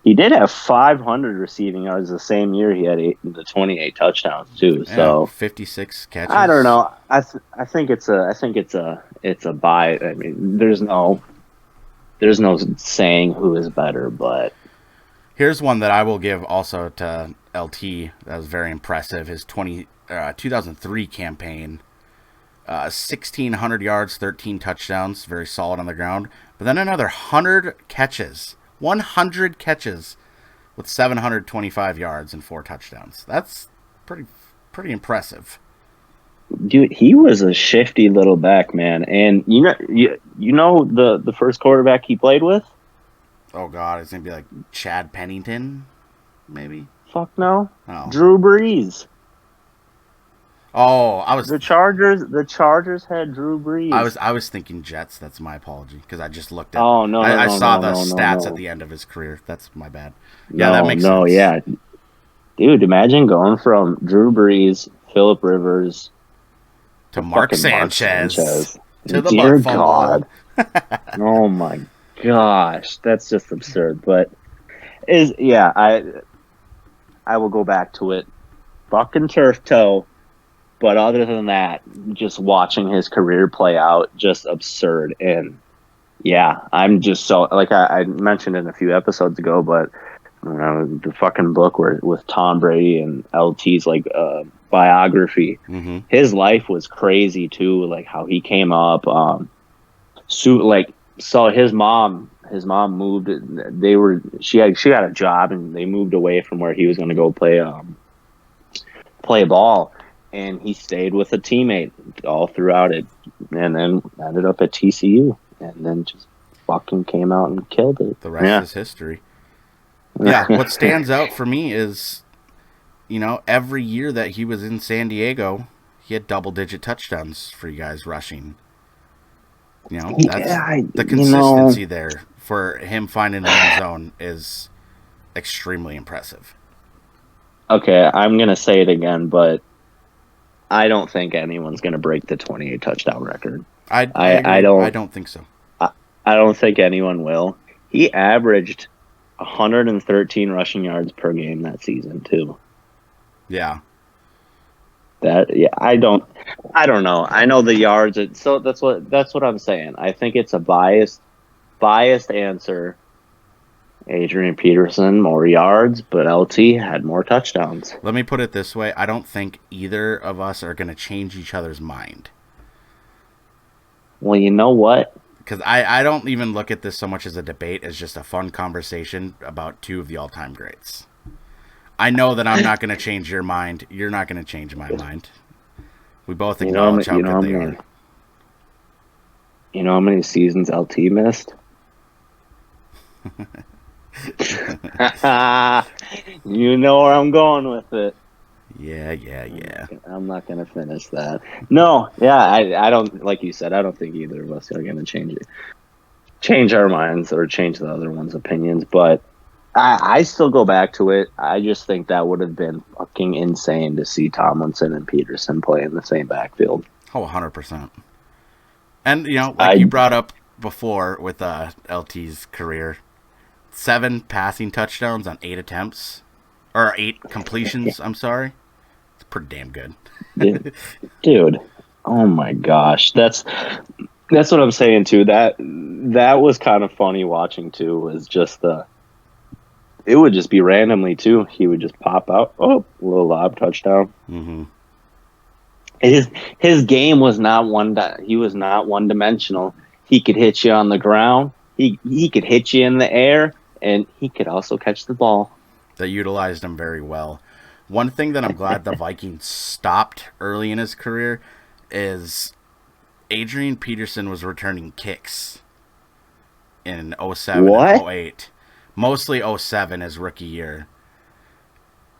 He did have 500 receiving yards the same year. He had the 28 touchdowns too. Yeah, So 56 catches. I don't know. I think it's a buy. I mean, there's no saying who is better, but Here's one that I will give also to LT that was very impressive. His 2003 campaign, 1,600 yards, 13 touchdowns, very solid on the ground. But then another 100 catches with 725 yards and 4 touchdowns. That's pretty impressive. dude, he was a shifty little back, man. And you know the first quarterback he played with? Oh God, it's gonna be like Chad Pennington, maybe. Fuck no. Oh. Drew Brees. Oh, I was The Chargers had Drew Brees. I was thinking Jets. That's my apology, because I just looked at. Oh, no, I no, saw no, the no, stats no. at the end of his career. That's my bad. Yeah, that makes no, sense. yeah. Dude, imagine going from Drew Brees, Phillip Rivers To Mark fucking Sanchez. To the Dear butt fumble. God. Oh my gosh, that's just absurd. But I will go back to it. Fucking turf toe. But other than that, just watching his career play out, just absurd. And yeah, I'm just so, like I mentioned in a few episodes ago, but the fucking book with Tom Brady and LT's like biography, Mm-hmm. his life was crazy too, like how he came up. So his mom moved. She got a job, and they moved away from where he was going to go play ball, and he stayed with a teammate all throughout it, and then ended up at TCU, and then just fucking came out and killed it. The rest is history. Yeah, what stands out for me is, every year that he was in San Diego, he had double-digit touchdowns for you guys rushing. That's the consistency there for him finding the end zone is extremely impressive. Okay, I'm going to say it again, but I don't think anyone's going to break the 28 touchdown record. I don't think so. I don't think anyone will. He averaged 113 rushing yards per game that season too. Yeah. I don't know. I know the yards. So that's what I'm saying. I think it's a biased answer. Adrian Peterson more yards, but LT had more touchdowns. Let me put it this way: I don't think either of us are going to change each other's mind. Well, you know what? Because I don't even look at this so much as a debate as just a fun conversation about two of the all-time greats. I know that I'm not going to change your mind. You're not going to change my mind. We both acknowledge how good they are. You know how many seasons LT missed? You know where I'm going with it. Yeah. I'm not going to finish that. No, yeah, I don't, like you said, I don't think either of us are going to change our minds or change the other one's opinions, but I still go back to it. I just think that would have been fucking insane to see Tomlinson and Peterson play in the same backfield. Oh, 100%. And, you brought up before with LT's career, 7 passing touchdowns on 8 attempts. Or 8 completions, I'm sorry. It's pretty damn good. Dude, oh my gosh. That's what I'm saying, too. That was kind of funny watching, too, was just it would just be randomly, too. He would just pop out. Oh, a little lob touchdown. Mm-hmm. His game was not he was not one-dimensional. He could hit you on the ground. He could hit you in the air, and he could also catch the ball. They utilized him very well. One thing that I'm glad the Vikings stopped early in his career is Adrian Peterson was returning kicks in 07 and 08. Mostly 07 his rookie year.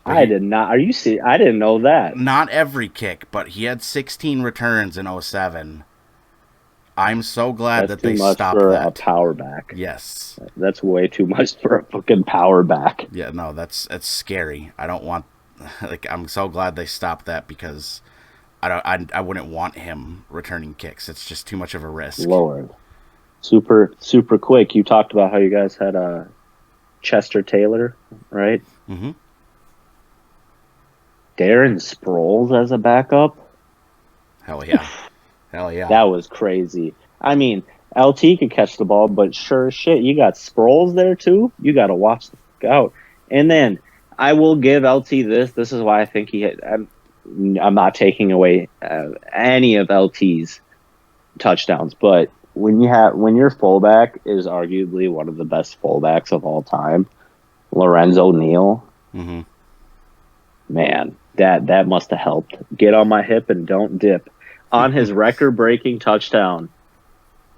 I did not. Are you serious? I didn't know that. Not every kick, but he had 16 returns in 07. I'm so glad that they stopped that. That's too much for a power back. Yes. That's way too much for a fucking power back. Yeah, no, that's scary. I don't want, I'm so glad they stopped that because I wouldn't want him returning kicks. It's just too much of a risk. Lord. Super, super quick. You talked about how you guys had Chester Taylor, right? Mm-hmm. Darren Sproles as a backup? Hell yeah. Hell yeah. That was crazy. I mean, LT could catch the ball, but sure as shit, you got Sproles there too? You got to watch the fuck out. And then, I will give LT this. This is why I think he hit. I'm not taking away any of LT's touchdowns, but when your fullback is arguably one of the best fullbacks of all time, Lorenzo Neal, mm-hmm. Man, that must have helped. Get on my hip and don't dip. On his record-breaking touchdown,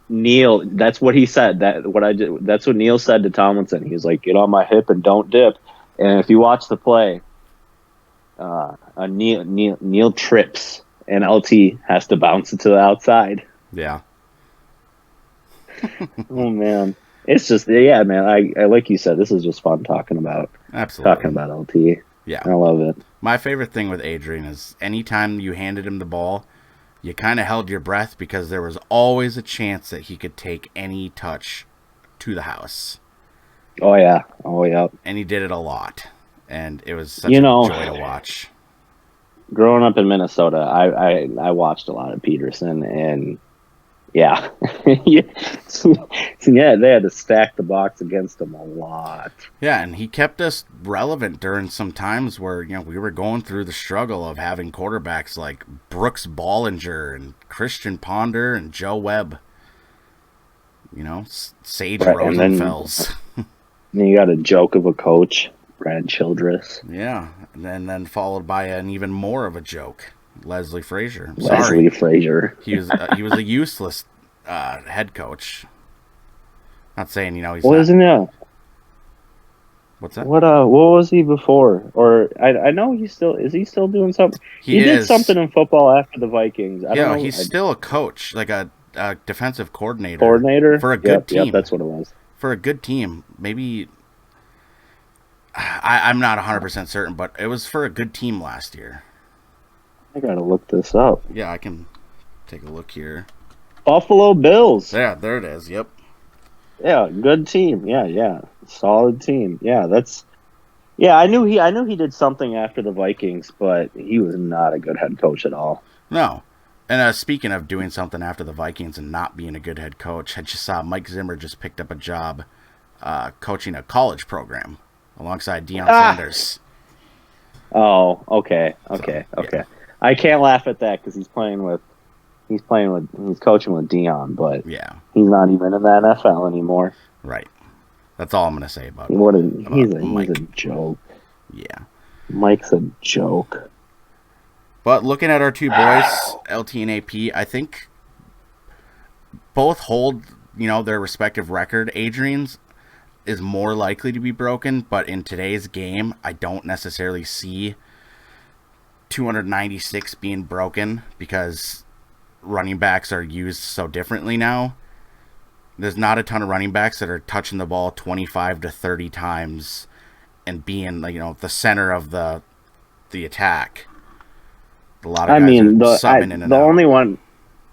Neal, that's what he said. That's what Neal said to Tomlinson. He was like, "Get on my hip and don't dip." And if you watch the play, Neal trips and LT has to bounce it to the outside. Yeah. Oh man, it's just man. I like you said, this is just fun talking about. Absolutely. Talking about LT. Yeah, I love it. My favorite thing with Adrian is anytime you handed him the ball, you kind of held your breath because there was always a chance that he could take any touch to the house. Oh yeah. And he did it a lot, and it was such a joy to watch. Growing up in Minnesota, I watched a lot of Peterson, and yeah, yeah, they had to stack the box against him a lot. Yeah, and he kept us relevant during some times where we were going through the struggle of having quarterbacks like Brooks Bollinger and Christian Ponder and Joe Webb. Sage Right, and then- Rosenfels. And you got a joke of a coach, Brad Childress. Yeah, and then followed by an even more of a joke, Leslie Frazier. Leslie Frazier. He was a useless head coach. Not saying he's not. Isn't it? What's that? What was he before? Or I know is he still doing something? He did something in football after the Vikings. I don't know. He's still a coach, like a defensive coordinator. For a good Yep, team. Yep, that's what it was. For a good team, maybe. I'm not 100% certain, but it was for a good team last year. I gotta look this up. Yeah, I can take a look here. Buffalo Bills. Yeah, there it is. Yep. Yeah, good team. Yeah, solid team. Yeah, I knew he did something after the Vikings, but he was not a good head coach at all. No. And speaking of doing something after the Vikings and not being a good head coach, I just saw Mike Zimmer just picked up a job coaching a college program alongside Deion Sanders. Oh, okay. Yeah. I can't laugh at that because he's coaching with Deion, but Yeah. he's not even in the NFL anymore. Right. That's all I'm going to say about He's a Mike. joke. Yeah. Mike's a joke. But looking at our two boys, LT and AP, I think both hold, their respective record. Adrian's is more likely to be broken, but in today's game, I don't necessarily see 296 being broken because running backs are used so differently now. There's not a ton of running backs that are touching the ball 25 to 30 times and being, the center of the attack. A lot of guys are subbing in and out. The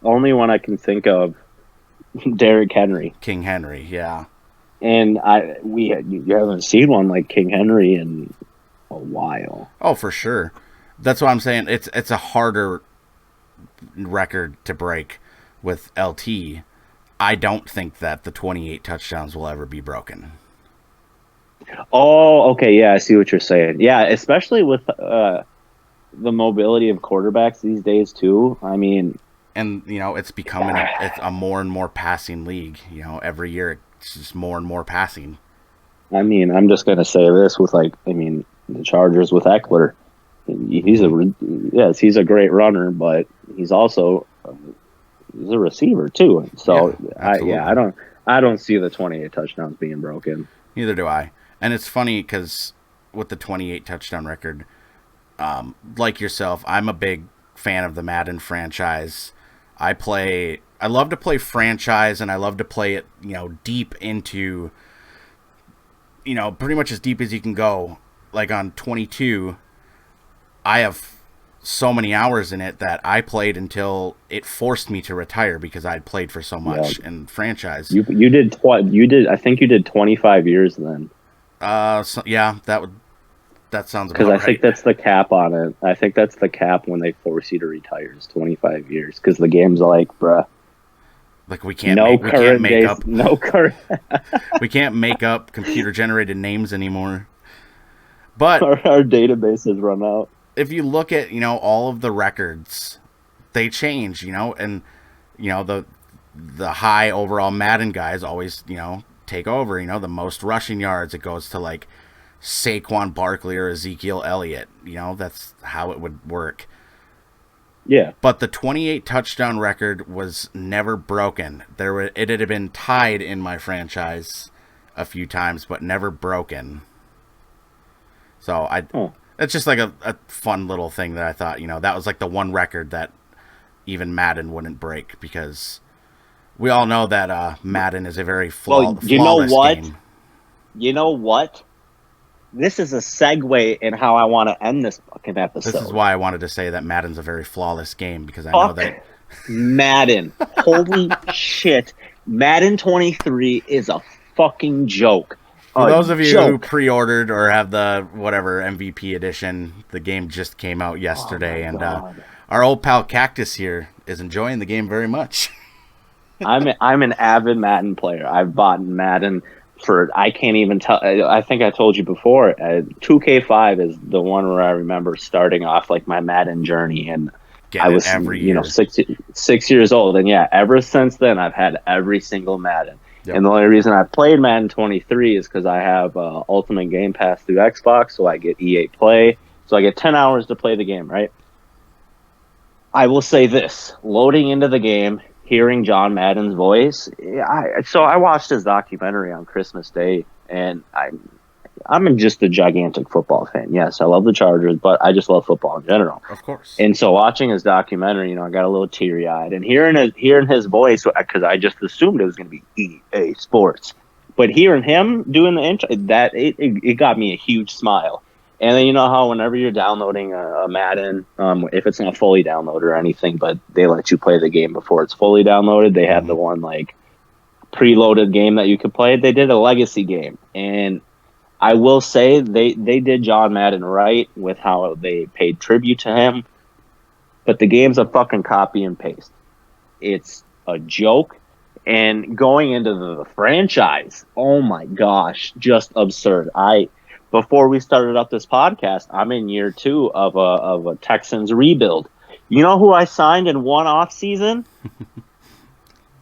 only one I can think of, Derrick Henry. King Henry, yeah. And you haven't seen one like King Henry in a while. Oh, for sure. That's what I'm saying. It's a harder record to break with LT. I don't think that the 28 touchdowns will ever be broken. Oh, okay, yeah, I see what you're saying. Yeah, especially with the mobility of quarterbacks these days too. I mean, and it's becoming it's a more and more passing league. Every year it's just more and more passing. I mean, I'm just gonna say this with the Chargers with Eckler. He's a great runner, but he's also he's a receiver too. So yeah, I don't see the 28 touchdowns being broken. Neither do I. And it's funny because with the 28 touchdown record, like yourself, I'm a big fan of the Madden franchise. I love to play franchise, and I love to play it, deep into, pretty much as deep as you can go. Like on 22, I have so many hours in it that I played until it forced me to retire because I'd played for so much in franchise. You did I think you did 25 years then. That sounds about right. Because I think that's the cap on it. I think that's the cap when they force you to retire is 25 years. Because the game's like, bruh. Like we can't make up we can't make up computer generated names anymore. But our database has run out. If you look at all of the records, they change. And the high overall Madden guys always take over. The most rushing yards, it goes to like Saquon Barkley or Ezekiel Elliott. That's how it would work. Yeah. But the 28 touchdown record was never broken. It had been tied in my franchise a few times, but never broken. So it's just like a fun little thing that I thought, that was like the one record that even Madden wouldn't break, because we all know that Madden is a very flawless game. You know what? This is a segue in how I want to end this fucking episode. This is why I wanted to say that Madden's a very flawless game, because I know that Madden. Holy shit. Madden 23 is a fucking joke. For those of you who pre-ordered or have the whatever MVP edition, the game just came out yesterday, and our old pal Cactus here is enjoying the game very much. I'm an avid Madden player. I've bought Madden for, I can't even tell. I think I told you before. 2K5 is the one where I remember starting off like my Madden journey, and I was 6 years old, and ever since then I've had every single Madden. Yep. And the only reason I played Madden 23 is because I have Ultimate Game Pass through Xbox, so I get EA Play. So I get 10 hours to play the game, right? I will say this. Loading into the game, hearing John Madden's voice, so I watched his documentary on Christmas Day, and I'm just a gigantic football fan. Yes, I love the Chargers, but I just love football in general. Of course. And so watching his documentary, I got a little teary-eyed. And hearing his voice, because I just assumed it was going to be EA Sports. But hearing him doing the intro, it got me a huge smile. And then you know how whenever you're downloading a Madden, if it's not fully downloaded or anything, but they let you play the game before it's fully downloaded, they have the one like preloaded game that you could play. They did a legacy game, and I will say they did John Madden right with how they paid tribute to him, but the game's a fucking copy and paste. It's a joke, and going into the franchise, oh my gosh, just absurd. Before we started up this podcast, I'm in year 2 of a Texans rebuild. You know who I signed in one off season?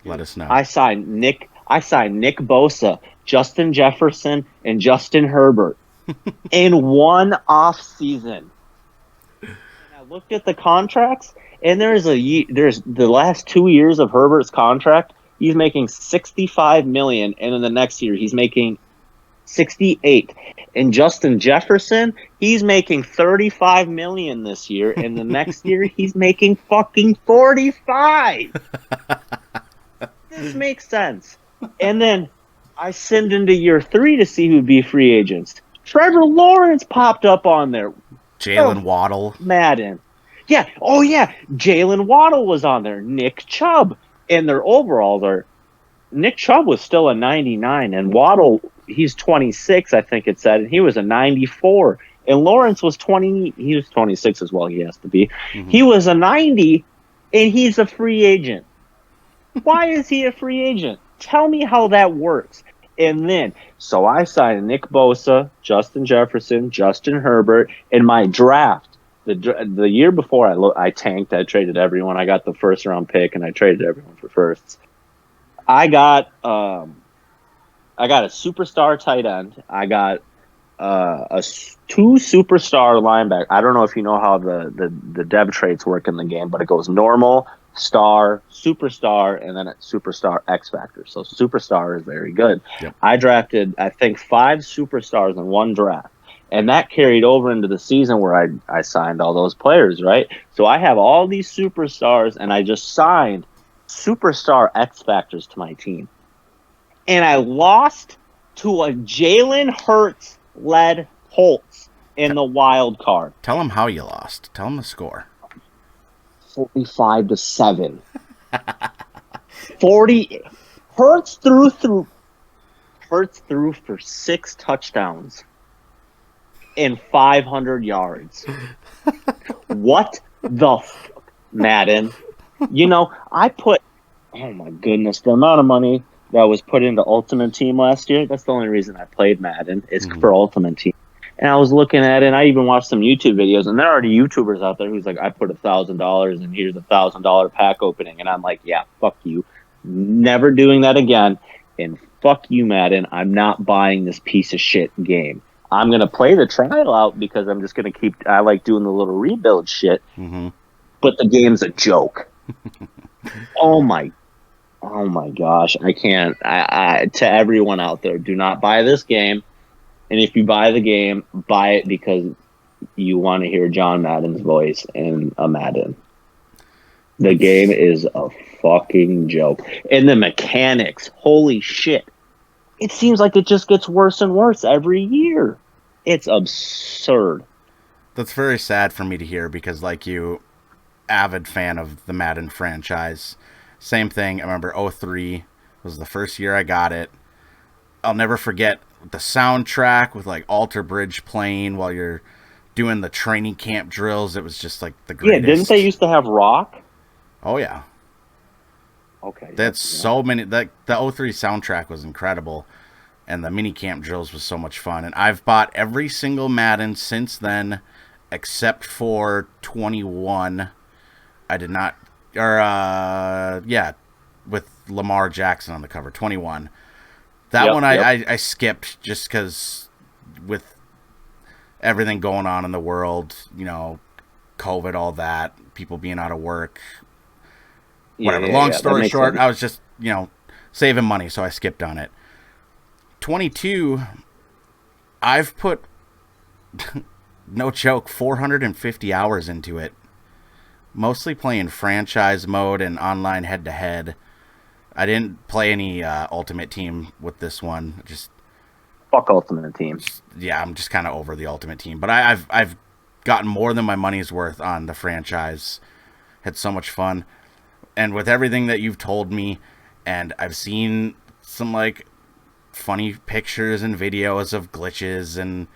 Let us know. I signed Nick Bosa, Justin Jefferson, and Justin Herbert in one off season. And I looked at the contracts, and there's the last 2 years of Herbert's contract. He's making $65 million, and in the next year he's making $68. And Justin Jefferson, he's making $35 million this year, and the next year he's making fucking $45. This makes sense. And then I send into year 3 to see who'd be free agents. Trevor Lawrence popped up on there. Jalen Waddle. Madden. Yeah. Oh, yeah. Jalen Waddle was on there. Nick Chubb. And their overalls are... Nick Chubb was still a 99, and Waddle, he's 26, I think it said, and he was a 94. And Lawrence was 20... He was 26 as well, he has to be. Mm-hmm. He was a 90, and he's a free agent. Why is he a free agent? Tell me how that works. And then, so I signed Nick Bosa, Justin Jefferson, Justin Herbert in my draft. The year before I tanked, I traded everyone. I got the first round pick, and I traded everyone for firsts. I got a superstar tight end. I got 2 superstar linebackers. I don't know if you know how the dev traits work in the game, but it goes normal, star, superstar, and then it's superstar X factor. So superstar is very good. Yep. I drafted, I think, 5 superstars in one draft. And that carried over into the season where I signed all those players, right? So I have all these superstars, and I just signed superstar X factors to my team. And I lost to a Jalen Hurts-led Colts in the wild card. Tell them how you lost. Tell them the score. 45-7. 40. Hurts threw for 6 touchdowns and 500 yards. What the fuck, Madden? I put, oh my goodness, the amount of money that was put into Ultimate Team last year, that's the only reason I played Madden, is for Ultimate Team. And I was looking at it, and I even watched some YouTube videos, and there are already YouTubers out there who's like, I put $1,000, and here's a $1,000 pack opening. And I'm like, yeah, fuck you. Never doing that again. And fuck you, Madden. I'm not buying this piece of shit game. I'm going to play the trial out because I'm just going to I like doing the little rebuild shit. Mm-hmm. But the game's a joke. Oh my gosh. I can't. To everyone out there, do not buy this game. And if you buy the game, buy it because you want to hear John Madden's voice in a Madden. The game is a fucking joke. And the mechanics, holy shit. It seems like it just gets worse and worse every year. It's absurd. That's very sad for me to hear because, like you, avid fan of the Madden franchise. Same thing. I remember 03 was the first year I got it. I'll never forget the soundtrack with like Alter Bridge playing while you're doing the training camp drills. It was just like the greatest. Yeah, didn't they used to have rock? Oh yeah. Okay. That's so many. The 03 soundtrack was incredible, and the mini camp drills was so much fun. And I've bought every single Madden since then, except for 21. I did not, with Lamar Jackson on the cover, 21. That one I skipped just because with everything going on in the world, COVID, all that, people being out of work, whatever. Long story short, sense. I was just, saving money, so I skipped on it. 22, I've put, no joke, 450 hours into it. Mostly playing franchise mode and online head-to-head. I didn't play any Ultimate Team with this one. Just fuck Ultimate Team. Yeah, I'm just kind of over the Ultimate Team. But I've gotten more than my money's worth on the franchise. Had so much fun. And with everything that you've told me, and I've seen some funny pictures and videos of glitches and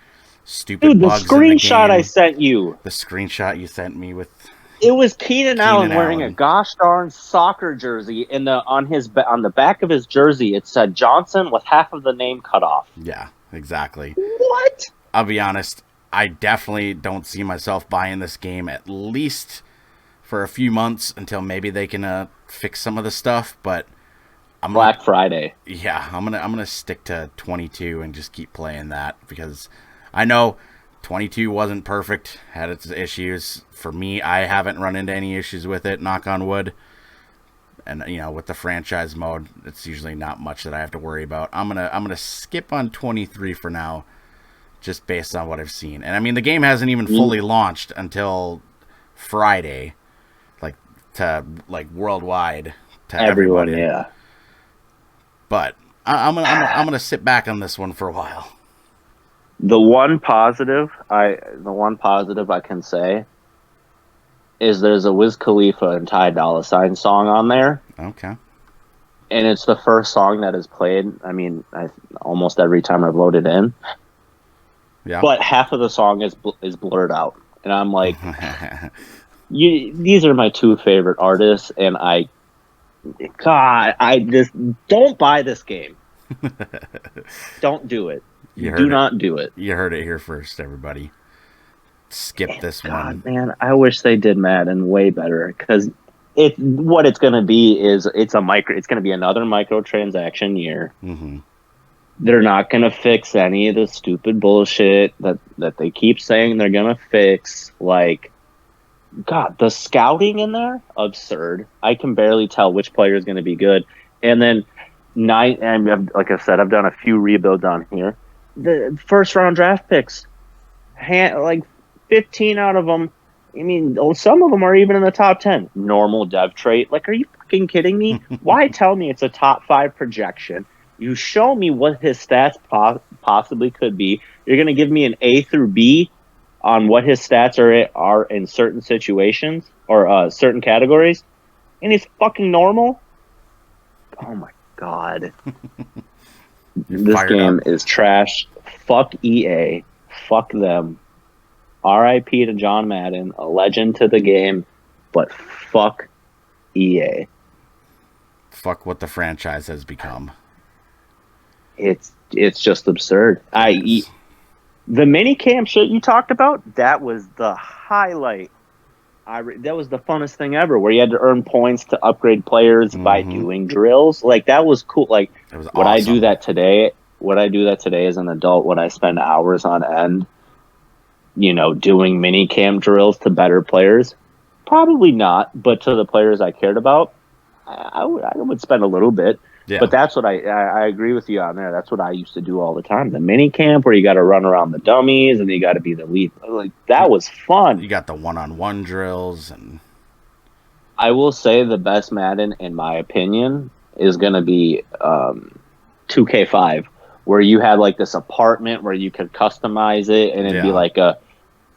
stupid bugs in the game. The screenshot I sent you. The screenshot you sent me with... It was Keenan Allen wearing a gosh darn soccer jersey. On the back of his jersey, it said Johnson with half of the name cut off. Yeah, exactly. What? I'll be honest, I definitely don't see myself buying this game at least for a few months until maybe they can fix some of the stuff. But Black Friday. Yeah, I'm gonna stick to 22 and just keep playing that because I know 22 wasn't perfect, had its issues. For me, I haven't run into any issues with it, knock on wood. And with the franchise mode, it's usually not much that I have to worry about. I'm gonna skip on 23 for now, just based on what I've seen. And I mean, the game hasn't even fully launched until Friday, worldwide to everybody. Yeah. But I'm gonna sit back on this one for a while. The one positive I can say is there's a Wiz Khalifa and Ty Dolla $ign song on there. Okay. And it's the first song that is played. I mean, almost every time I've loaded in. Yeah. But half of the song is blurred out, and I'm like, these are my two favorite artists, and I just don't buy this game. Don't do it. Do not do it. You heard it here first, everybody. Skip this one. Man, I wish they did Madden way better because what it's going to be is it's going to be another microtransaction year. Mm-hmm. They're not going to fix any of the stupid bullshit that they keep saying they're going to fix. God, the scouting in there, absurd. I can barely tell which player is going to be good. And then like I said, I've done a few rebuilds on here. The first round draft picks, 15 out of them. I mean, some of them are even in the top 10. Normal dev trait. Are you fucking kidding me? Why tell me it's a top 5 projection? You show me what his stats possibly could be. You're going to give me an A through B on what his stats are in certain situations or certain categories, and he's fucking normal? Oh my God. This game is trash. Fuck EA. Fuck them. R.I.P. to John Madden, a legend to the game, but fuck EA. Fuck what the franchise has become. It's just absurd. The minicamp shit you talked about, that was the highlight. That was the funnest thing ever, where you had to earn points to upgrade players by doing drills. That was cool. Would awesome. I do that today? Would I do that today as an adult? Would I spend hours on end, doing minicamp drills to better players? Probably not, but to the players I cared about, I would spend a little bit. Yeah. But that's what I agree with you on there. That's what I used to do all the time. The mini camp where you got to run around the dummies and you got to be the lead. That was fun. You got the one-on-one drills. And I will say the best Madden, in my opinion, is going to be 2K5, where you have this apartment where you could customize it and it'd be a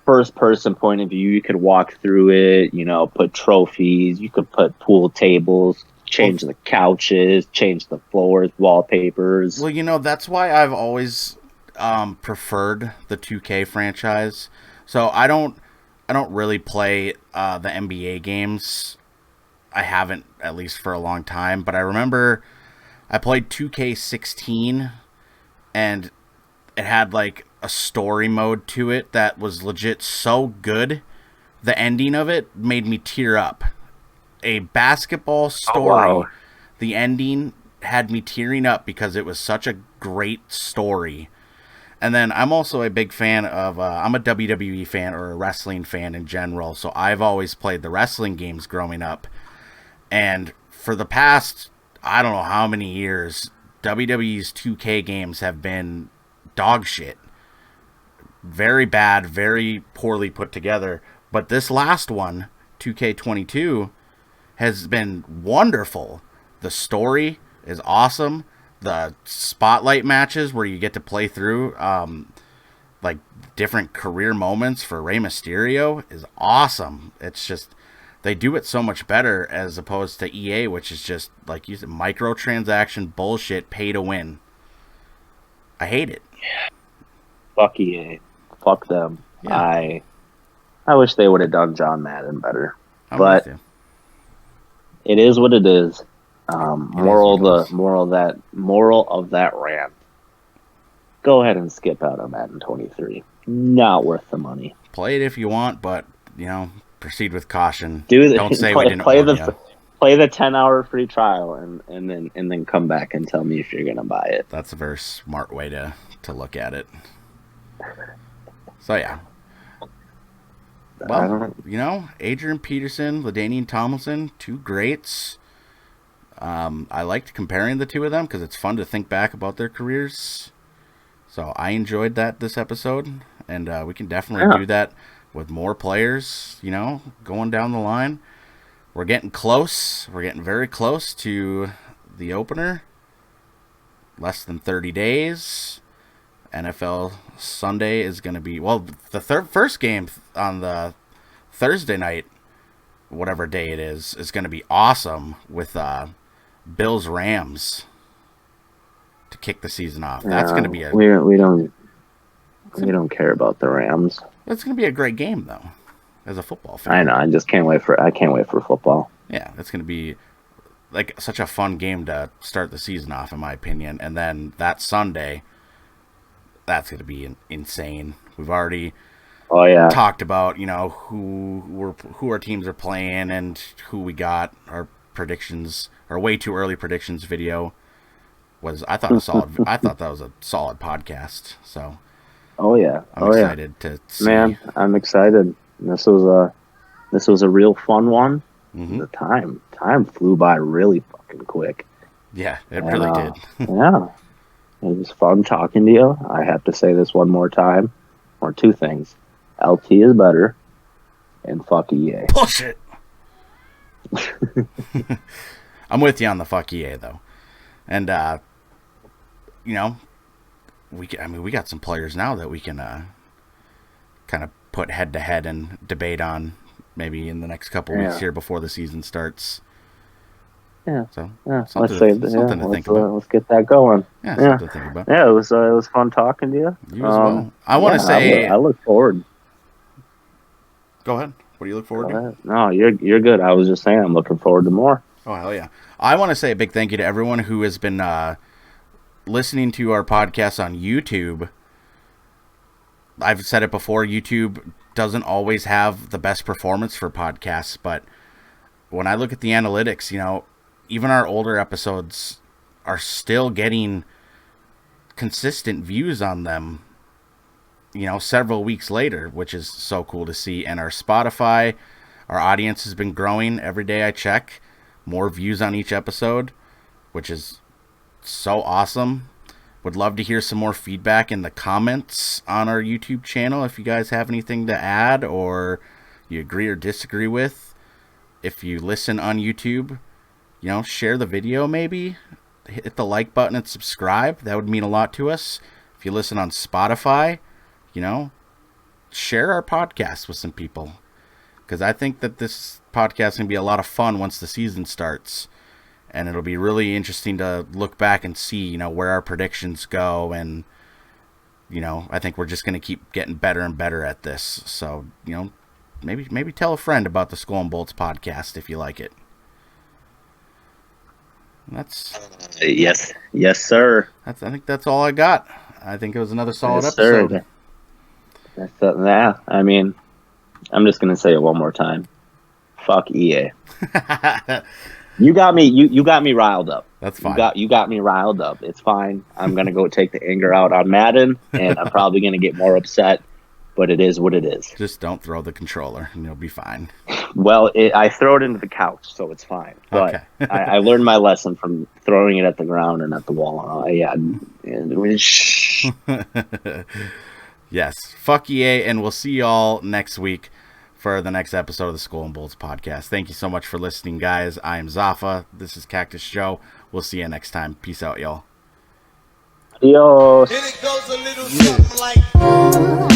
first-person point of view. You could walk through it, put trophies. You could put pool tables. Change the couches, change the floors, wallpapers. Well, that's why I've always preferred the 2K franchise. So I don't really play the NBA games. I haven't, at least for a long time. But I remember I played 2K16, and it had a story mode to it that was legit so good. The ending of it made me tear up. A basketball story, the ending had me tearing up because it was such a great story. And then I'm also a big fan of, I'm a WWE fan or a wrestling fan in general, so I've always played the wrestling games growing up. And for the past, I don't know how many years, WWE's 2K games have been dog shit. Very bad, very poorly put together. But this last one, 2K22, has been wonderful. The story is awesome. The spotlight matches where you get to play through like different career moments for Rey Mysterio is awesome. It's just they do it so much better as opposed to EA, which is just like you said, microtransaction bullshit, pay to win. I hate it. Fuck EA. Fuck them. Yeah. I wish they would have done John Madden better. I'm but with you. it is what it is. Moral is. of that rant. Go ahead and skip out on Madden 23. Not worth the money. Play it if you want, but proceed with caution. Don't say we didn't warn you. Play the 10-hour free trial and then come back and tell me if you're gonna buy it. That's a very smart way to look at it. So yeah. Well, Adrian Peterson, Ladainian Tomlinson, two greats. I liked comparing the two of them because it's fun to think back about their careers. So I enjoyed that this episode, and we can definitely do that with more players, going down the line. We're getting close. We're getting very close to the opener. Less than 30 days. NFL Sunday is going to be, the first game on the Thursday night, whatever day it is going to be awesome with Bills Rams to kick the season off. That's going to be we don't care about the Rams. That's going to be a great game though, as a football fan. I know. I can't wait for football. Yeah, it's going to be like such a fun game to start the season off, in my opinion. And then that Sunday, that's going to be insane. We've already talked about who our teams are playing and who we got. Our predictions, our way too early predictions video was I thought that was a solid podcast. So I'm excited to see. Man, I'm excited. This was a real fun one. Mm-hmm. The time flew by really fucking quick. Yeah, it really did. Yeah. It was fun talking to you. I have to say this one more time, or two things. LT is better, and fuck EA. Bullshit. I'm with you on the fuck EA though, and we got some players now that we can kind of put head to head and debate on maybe in the next couple weeks here before the season starts. Yeah. So something to think about. Let's get that going. Yeah, something to think about. Yeah, it was fun talking to you. You as well. I want to say I look forward. Go ahead. What do you look forward to? No, you're good. I was just saying I'm looking forward to more. Oh, hell yeah. I want to say a big thank you to everyone who has been listening to our podcast on YouTube. I've said it before, YouTube doesn't always have the best performance for podcasts, but when I look at the analytics, even our older episodes are still getting consistent views on them, several weeks later, which is so cool to see. And our Spotify, our audience has been growing every day I check. More views on each episode, which is so awesome. Would love to hear some more feedback in the comments on our YouTube channel if you guys have anything to add or you agree or disagree with. If you listen on YouTube, share the video maybe. Hit the like button and subscribe. That would mean a lot to us. If you listen on Spotify, share our podcast with some people. Because I think that this podcast is going to be a lot of fun once the season starts. And it'll be really interesting to look back and see, where our predictions go. And, I think we're just going to keep getting better and better at this. So, maybe tell a friend about the SkolNBolts Podcast if you like it. That's yes, sir. I think that's all I got. I think it was another solid episode. Sir. I mean, I'm just gonna say it one more time. Fuck EA. You got me. You got me riled up. That's fine. You got me riled up. It's fine. I'm gonna go take the anger out on Madden, and I'm probably gonna get more upset. But it is what it is. Just don't throw the controller, and you'll be fine. Well, I throw it into the couch, so it's fine. But Okay. I learned my lesson from throwing it at the ground and at the wall. Yes. Fuck EA, and we'll see y'all next week for the next episode of the SkolNBolts Podcast. Thank you so much for listening, guys. I am Zaffa. This is Cactus Joe. We'll see you next time. Peace out, y'all. Adios. And it goes a little something like. Oh,